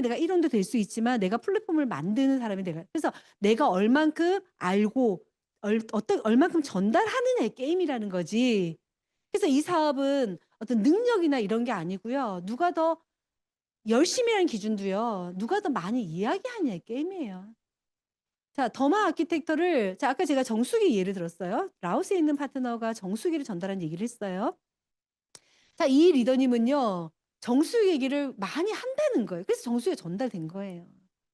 내가 일원도 될 수 있지만 내가 플랫폼을 만드는 사람이 그래서 내가 얼만큼 알고 얼만큼 전달하느냐의 게임이라는 거지. 그래서 이 사업은 어떤 능력이나 이런 게 아니고요. 누가 더 열심히라는 기준도요. 누가 더 많이 이야기하냐의 게임이에요. 자, 더마 아키텍처를 아까 제가 정수기 예를 들었어요. 라오스에 있는 파트너가 정수기를 전달한 얘기를 했어요. 자, 이 리더님은요. 정수기 얘기를 많이 한다는 거예요. 그래서 정수기가 전달된 거예요.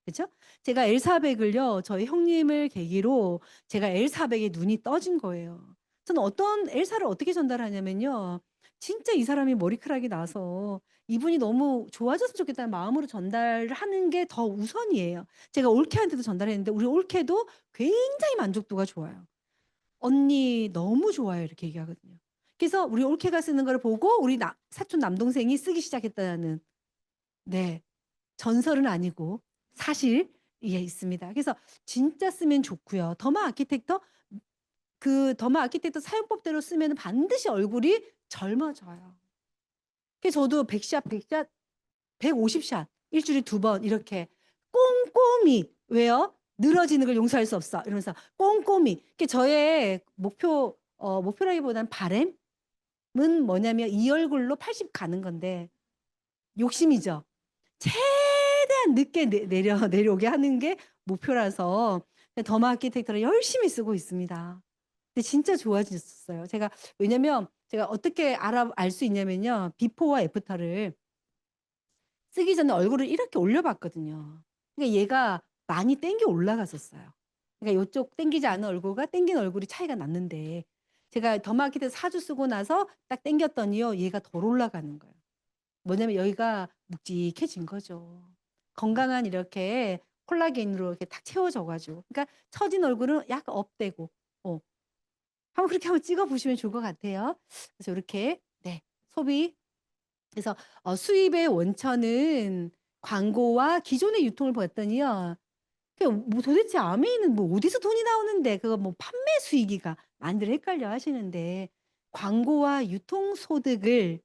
그죠? 제가 L400을요. 저희 형님을 계기로 제가 L400에 눈이 떠진 거예요. 저는 어떤 L4를 어떻게 전달하냐면요. 진짜 이 사람이 머리카락이 나서 이분이 너무 좋아졌으면 좋겠다는 마음으로 전달하는 게 더 우선이에요. 제가 올케한테도 전달했는데 우리 올케도 굉장히 만족도가 좋아요. "언니 너무 좋아요." 이렇게 얘기하거든요. 그래서 우리 올케가 쓰는 걸 보고 우리 사촌 남동생이 쓰기 시작했다는 네. 전설은 아니고 사실이 있습니다. 그래서 진짜 쓰면 좋고요. 더마 아키텍처 사용법대로 쓰면은 반드시 얼굴이 젊어져요. 그래서 저도 100샷, 150샷 일 주일에 2번 이렇게 꼼꼼히 왜요? "늘어지는 걸 용서할 수 없어." 이러면서 꼼꼼히 저의 목표라기보다는 바람은 뭐냐면 이 얼굴로 80 가는 건데 욕심이죠. 최대한 늦게 내려오게 하는 게 목표라서 더마 아키텍처를 열심히 쓰고 있습니다. 근데 진짜 좋아졌어요. 왜냐면 제가 어떻게 알 수 있냐면요. 비포와 애프터를 쓰기 전에 얼굴을 이렇게 올려 봤거든요. 그러니까 얘가 많이 땡겨 올라갔었어요. 그러니까 요쪽 땡기지 않은 얼굴과 땡긴 얼굴이 차이가 났는데 제가 더마 아키텍처 4주 쓰고 나서 딱 땡겼더니요. 얘가 덜 올라가는 거예요. 뭐냐면 여기가 묵직해진 거죠. 건강한 이렇게 콜라겐으로 이렇게 딱 채워져 가지고. 그러니까 처진 얼굴은 약간 업되고 한번 그렇게 한번 찍어 보시면 좋을 것 같아요. 그래서 이렇게 네. 그래서 수입의 원천은 광고와 기존의 유통을 봤더니요. 뭐 도대체 아메이는 뭐 어디서 돈이 나오는데 그거 뭐 판매 수익이가 많이들 헷갈려 하시는데 광고와 유통 소득을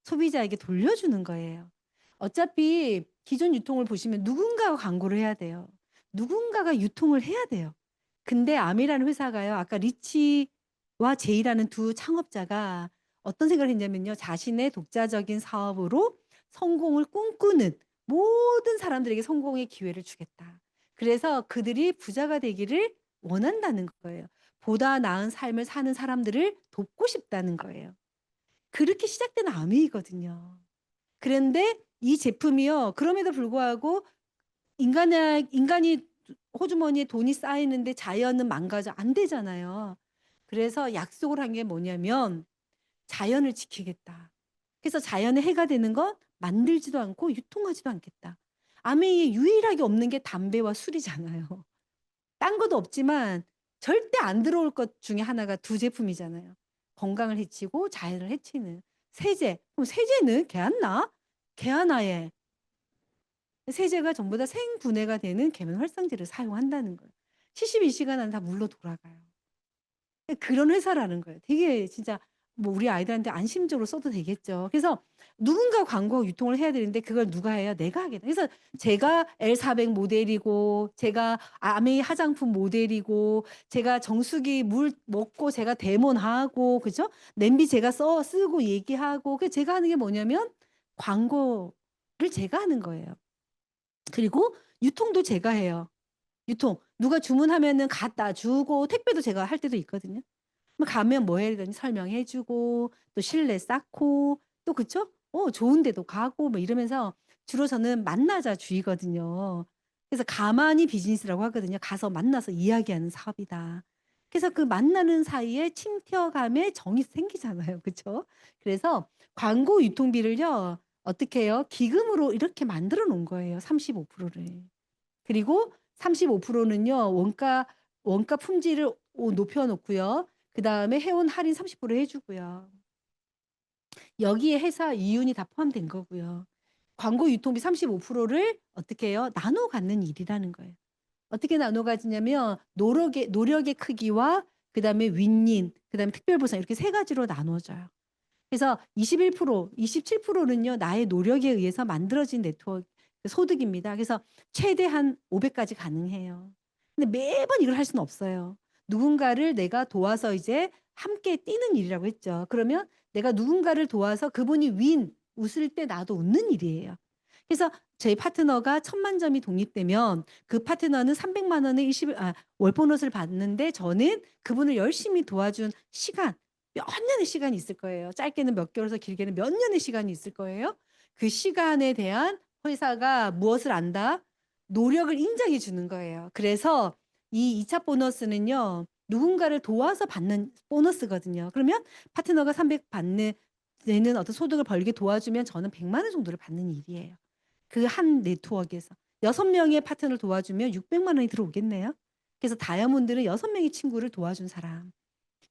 소비자에게 돌려주는 거예요. 어차피 기존 유통을 보시면 누군가가 광고를 해야 돼요. 누군가가 유통을 해야 돼요. 근데 아메이라는 회사가요. 아까 리치와 제이라는 두 창업자가 어떤 생각을 했냐면요. 자신의 독자적인 사업으로 성공을 꿈꾸는 모든 사람들에게 성공의 기회를 주겠다. 그래서 그들이 부자가 되기를 원한다는 거예요. 보다 나은 삶을 사는 사람들을 돕고 싶다는 거예요. 그렇게 시작된 아메이거든요. 그런데 이 제품이요. 그럼에도 불구하고 인간이 호주머니에 돈이 쌓이는데 자연은 망가져 안 되잖아요. 그래서 약속을 한 게 뭐냐면 자연을 지키겠다. 그래서 자연에 해가 되는 건 만들지도 않고 유통하지도 않겠다. 아메이에 유일하게 없는 게 담배와 술이잖아요. 딴 것도 없지만 절대 안 들어올 것 중에 하나가 두 제품이잖아요. 건강을 해치고 자연을 해치는 세제. 그럼 세제는 개안나? 개안나에 세제가 전부 다 생분해가 되는 계면활성제를 사용한다는 거예요. 72시간 안에 다 물로 돌아가요. 그런 회사라는 거예요. 되게 진짜 뭐 우리 아이들한테 안심적으로 써도 되겠죠. 그래서 누군가 광고 유통을 해야 되는데 그걸 누가 해요? 내가 하겠다. 그래서 제가 L400 모델이고 제가 아메이 화장품 모델이고 제가 정수기 물 먹고 제가 데모하고 그죠? 냄비 제가 쓰고 얘기하고 그 제가 하는 게 뭐냐면 광고를 제가 하는 거예요. 그리고 유통도 제가 해요. 유통. 누가 주문하면은 갖다 주고 택배도 제가 할 때도 있거든요. 그럼 가면 뭐 해야 되더니 설명해 주고 또 실내 쌓고 또 그쵸? 좋은 데도 가고 뭐 이러면서 주로 저는 만나자 주의거든요. 그래서 가만히 비즈니스라고 하거든요. 가서 만나서 이야기하는 사업이다. 그래서 그 만나는 사이에 침튀어감에 정이 생기잖아요. 그쵸? 그래서 광고 유통비를요. 어떻게 해요? 기금으로 이렇게 만들어 놓은 거예요. 35%를. 그리고 35%는요. 원가 품질을 높여 놓고요. 그다음에 회원 할인 30% 해 주고요. 여기에 회사 이윤이 다 포함된 거고요. 광고 유통비 35%를 어떻게 해요? 나눠 갖는 일이라는 거예요. 어떻게 나눠 가지냐면 노력의 크기와 그다음에 윈윈, 그다음에 특별 보상 이렇게 세 가지로 나눠져요. 그래서 21%, 27%는요. 나의 노력에 의해서 만들어진 네트워크 소득입니다. 그래서 최대한 500까지 가능해요. 근데 매번 이걸 할 수는 없어요. 누군가를 내가 도와서 이제 함께 뛰는 일이라고 했죠. 그러면 내가 누군가를 도와서 그분이 웃을 때 나도 웃는 일이에요. 그래서 제 파트너가 1,000만 점이 독립되면 그 파트너는 300만 원의 월 보너스를 받는데 저는 그분을 열심히 도와준 시간 몇 년의 시간이 있을 거예요. 짧게는 몇 개월에서 길게는 몇 년의 시간이 있을 거예요. 그 시간에 대한 회사가 무엇을 안다? 노력을 인정해 주는 거예요. 그래서 이 2차 보너스는요. 누군가를 도와서 받는 보너스거든요. 그러면 파트너가 300 내는 어떤 소득을 벌게 도와주면 저는 100만 원 정도를 받는 일이에요. 그 한 네트워크에서 6명의 파트너를 도와주면 600만 원이 들어오겠네요. 그래서 다이아몬드는 6명의 친구를 도와준 사람.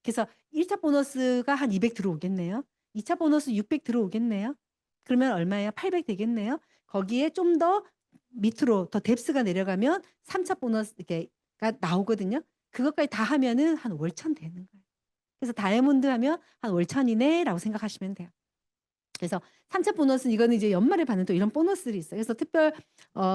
그래서 1차 보너스가 한 200 들어오겠네요. 2차 보너스 600 들어오겠네요. 그러면 얼마예요? 800 되겠네요. 거기에 좀 더 밑으로 더 뎁스가 내려가면 3차 보너스 이렇게가 나오거든요. 그것까지 다 하면은 한 월천 되는 거예요. 그래서 다이아몬드 하면 한 월천이네라고 생각하시면 돼요. 그래서 3차 보너스는 이거는 이제 연말에 받는 또 이런 보너스들이 있어요. 그래서 특별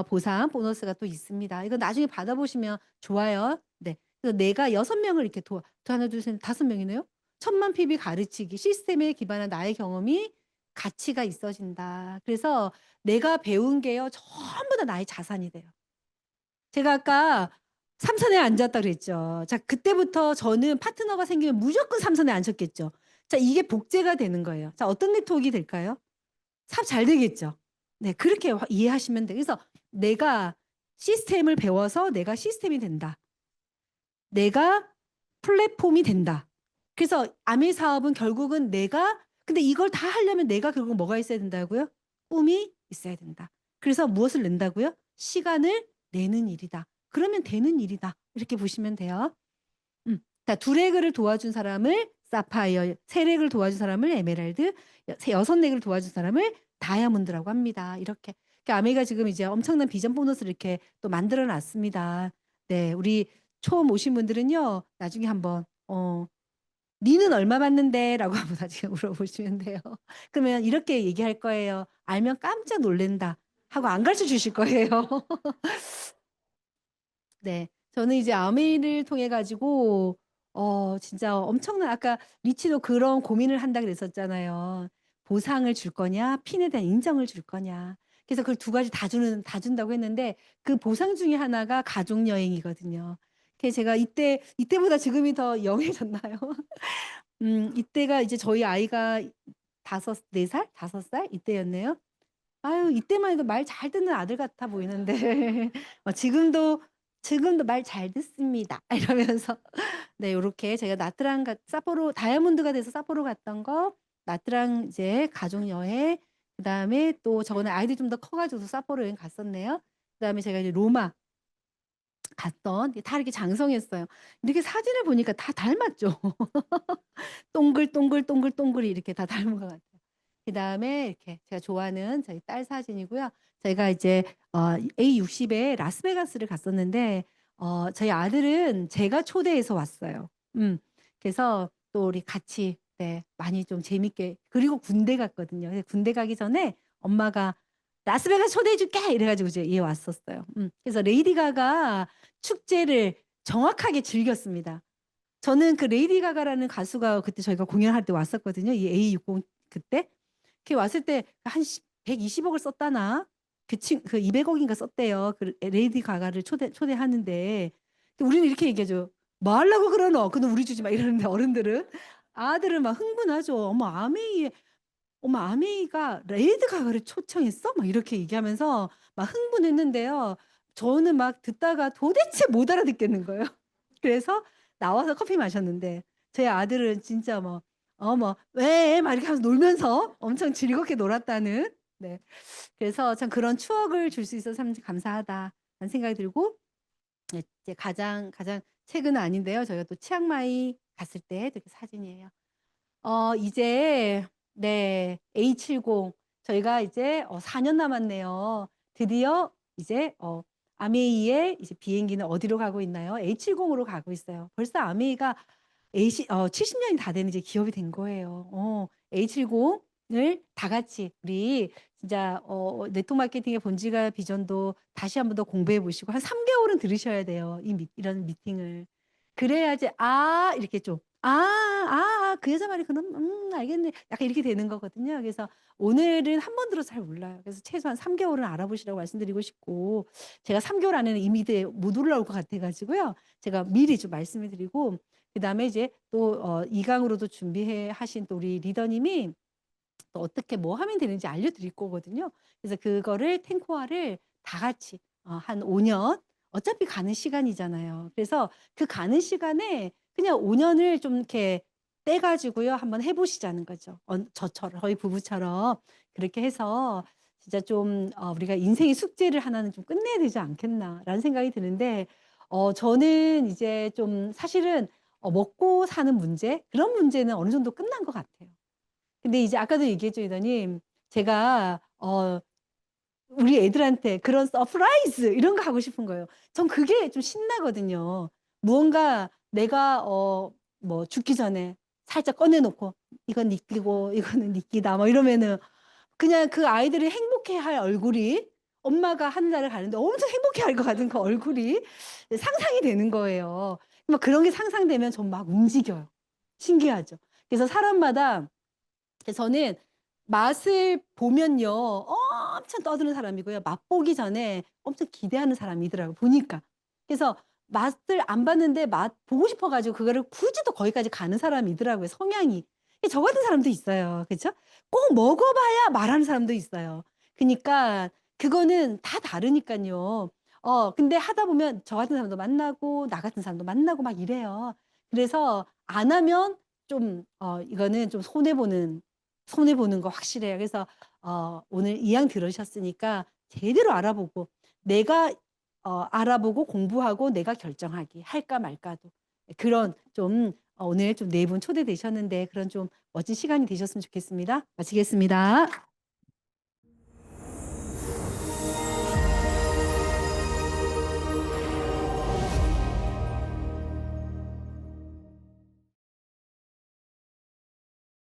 보상 보너스가 또 있습니다. 이거 나중에 받아보시면 좋아요. 네. 그래서 내가 6명을 이렇게 하나, 둘, 셋, 5명이네요. 1,000만 PB 가르치기 시스템에 기반한 나의 경험이 가치가 있어진다. 그래서 내가 배운 게요. 전부 다 나의 자산이 돼요. 제가 아까 삼선에 앉았다 그랬죠. 자, 그때부터 저는 파트너가 생기면 무조건 삼선에 앉혔겠죠. 자, 이게 복제가 되는 거예요. 자, 어떤 네트워크가 될까요? 사업 잘 되겠죠. 네, 그렇게 이해하시면 돼요. 그래서 내가 시스템을 배워서 내가 시스템이 된다. 내가 플랫폼이 된다. 그래서 아메 사업은 결국은 근데 이걸 다 하려면 내가 결국 뭐가 있어야 된다고요? 꿈이 있어야 된다. 그래서 무엇을 낸다고요? 시간을 내는 일이다. 그러면 되는 일이다. 이렇게 보시면 돼요. 자, 2렉을 도와준 사람을 사파이어, 3렉을 도와준 사람을 에메랄드, 6렉을 도와준 사람을 다이아몬드라고 합니다. 이렇게. 그러니까 아메가 지금 이제 엄청난 비전 보너스를 이렇게 또 만들어 놨습니다. 네, 우리 처음 오신 분들은요, 나중에 한번, 니는 얼마 받는데? 라고 한번 나중에 물어보시면 돼요. 그러면 이렇게 얘기할 거예요. 알면 깜짝 놀랜다. 하고 안 가르쳐 주실 거예요. 네. 저는 이제 아메이를 통해 가지고 진짜 엄청난 아까 리치도 그런 고민을 한다 그랬었잖아요. 보상을 줄 거냐, 핀에 대한 인정을 줄 거냐. 그래서 그걸 두 가지 다 준다고 했는데 그 보상 중에 하나가 가족 여행이거든요. 제가 이때보다 지금이 더 영해졌나요? 이때가 이제 저희 아이가 4살? 5살 이때였네요. 아유 이때만 해도 말 잘 듣는 아들 같아 보이는데 지금도 말 잘 듣습니다. 이러면서 네 요렇게 제가 나트랑 삿포로 다이아몬드가 돼서 삿포로 갔던 거, 나트랑 이제 가족 여행, 그다음에 또 저거는 아이들이 좀 더 커 가지고서 삿포로 여행 갔었네요. 그다음에 제가 이제 로마 갔던 다 이렇게 장성했어요. 이렇게 사진을 보니까 다 닮았죠. 동글동글동글동글이 이렇게 다 닮은 것 같아요. 그다음에 이렇게 제가 좋아하는 저희 딸 사진이고요. 저희가 이제 A60에 라스베가스를 갔었는데 저희 아들은 제가 초대해서 왔어요. 그래서 또 우리 같이 네 많이 좀 재밌게, 그리고 군대 갔거든요. 근데 군대 가기 전에 엄마가 "라스베가스 초대해 줄게." 이래 가지고 이제 얘 왔었어요. 그래서 레이디 가가 축제를 정확하게 즐겼습니다. 저는 그 레이디 가가라는 가수가 그때 저희가 공연할 때 왔었거든요. 이 A60 그때. 걔 왔을 때 한 120억을 썼다나? 그 200억 인가 썼대요. 그 레이디 가가를 초대하는데. 근데 우리는 이렇게 얘기하죠. "뭐 하려고 그러노? 그 돈 우리 주지 마." 이러는데 어른들은, 아들은 막 흥분하죠. 어머 아메이가 레이디 가가를 초청했어?" 막 이렇게 얘기하면서 막 흥분했는데요. 저는 막 듣다가 도대체 못 알아듣겠는 거예요. 그래서 나와서 커피 마셨는데 저희 아들은 진짜 뭐 "왜?" 막 이렇게 하면서 놀면서 엄청 즐겁게 놀았다는. 네. 그래서 참 그런 추억을 줄 수 있어서 참 감사하다라는 생각이 들고, 네 이제 가장 최근은 아닌데요. 저희가 또 치앙마이 갔을 때 그 사진이에요. 이제 네 A70 저희가 이제 4년 남았네요. 드디어 이제 아메이의 이제 비행기는 어디로 가고 있나요? A70으로 가고 있어요. 벌써 아메이가 70 년이 다 되는 이제 기업이 된 거예요. A70을 다 같이 우리 진짜 네트워크 마케팅의 본질과 비전도 다시 한번 더 공부해 보시고 한 3 개월은 들으셔야 돼요, 이런 미팅을. 그래야지 이렇게 좀 그 여자 말이 그럼 알겠네." 약간 이렇게 되는 거거든요. 그래서 오늘은 한 번 들어서 잘 몰라요. 그래서 최소한 3 개월은 알아보시라고 말씀드리고 싶고, 제가 3 개월 안에는 이미 못 올라올 것 같아 가지고요. 제가 미리 좀 말씀을 드리고, 그다음에 이제 또 2 강으로도 준비해 하신 또 우리 리더님이 또 어떻게 뭐 하면 되는지 알려드릴 거거든요. 그래서 그거를 탱코화를 다 같이 한 5 년, 어차피 가는 시간이잖아요. 그래서 그 가는 시간에 그냥 5 년을 좀 이렇게 떼 가지고요 한번 해 보시자는 거죠. 저처럼 저희 부부처럼 그렇게 해서 진짜 좀 '우리가 인생의 숙제를 하나는 좀 끝내야 되지 않겠나.'라는 생각이 드는데, 저는 이제 좀 사실은 먹고 사는 문제, 그런 문제는 어느 정도 끝난 것 같아요. 근데 이제 아까도 얘기했죠, 리더님. 제가 우리 애들한테 그런 서프라이즈 이런 거 하고 싶은 거예요. 전 그게 좀 신나거든요. 무언가 내가 뭐 죽기 전에 살짝 꺼내 놓고 "이건 네 끼고 이거는 네 끼다." 뭐 이러면은 그냥 그 아이들이 행복해할 얼굴이, 엄마가 하늘나라를 가는데 엄청 행복해할 것 같은 그 얼굴이 상상이 되는 거예요. 막 그런 게 상상되면 전 막 움직여요. 신기하죠. 그래서 사람마다, 저는 맛을 보면요 엄청 떠드는 사람이고요. 맛보기 전에 엄청 기대하는 사람이더라고요, 보니까. 그래서 맛을 안 봤는데 맛 보고 싶어 가지고 그거를 굳이 또 거기까지 가는 사람이더라고요, 성향이. 저 같은 사람도 있어요. 그쵸? 꼭 먹어 봐야 말하는 사람도 있어요. 그니까 그거는 다 다르니깐요. 근데 하다 보면 저 같은 사람도 만나고 나 같은 사람도 만나고 막 이래요. 그래서 안 하면 좀 이거는 좀 손해 보는 거 확실해요. 그래서 오늘 이양 들으셨으니까 제대로 알아보고, 내가 알아보고 공부하고 내가 결정하기, 할까 말까도. 그런 좀 오늘 좀 4분 초대되셨는데 그런 좀 멋진 시간이 되셨으면 좋겠습니다. 마치겠습니다.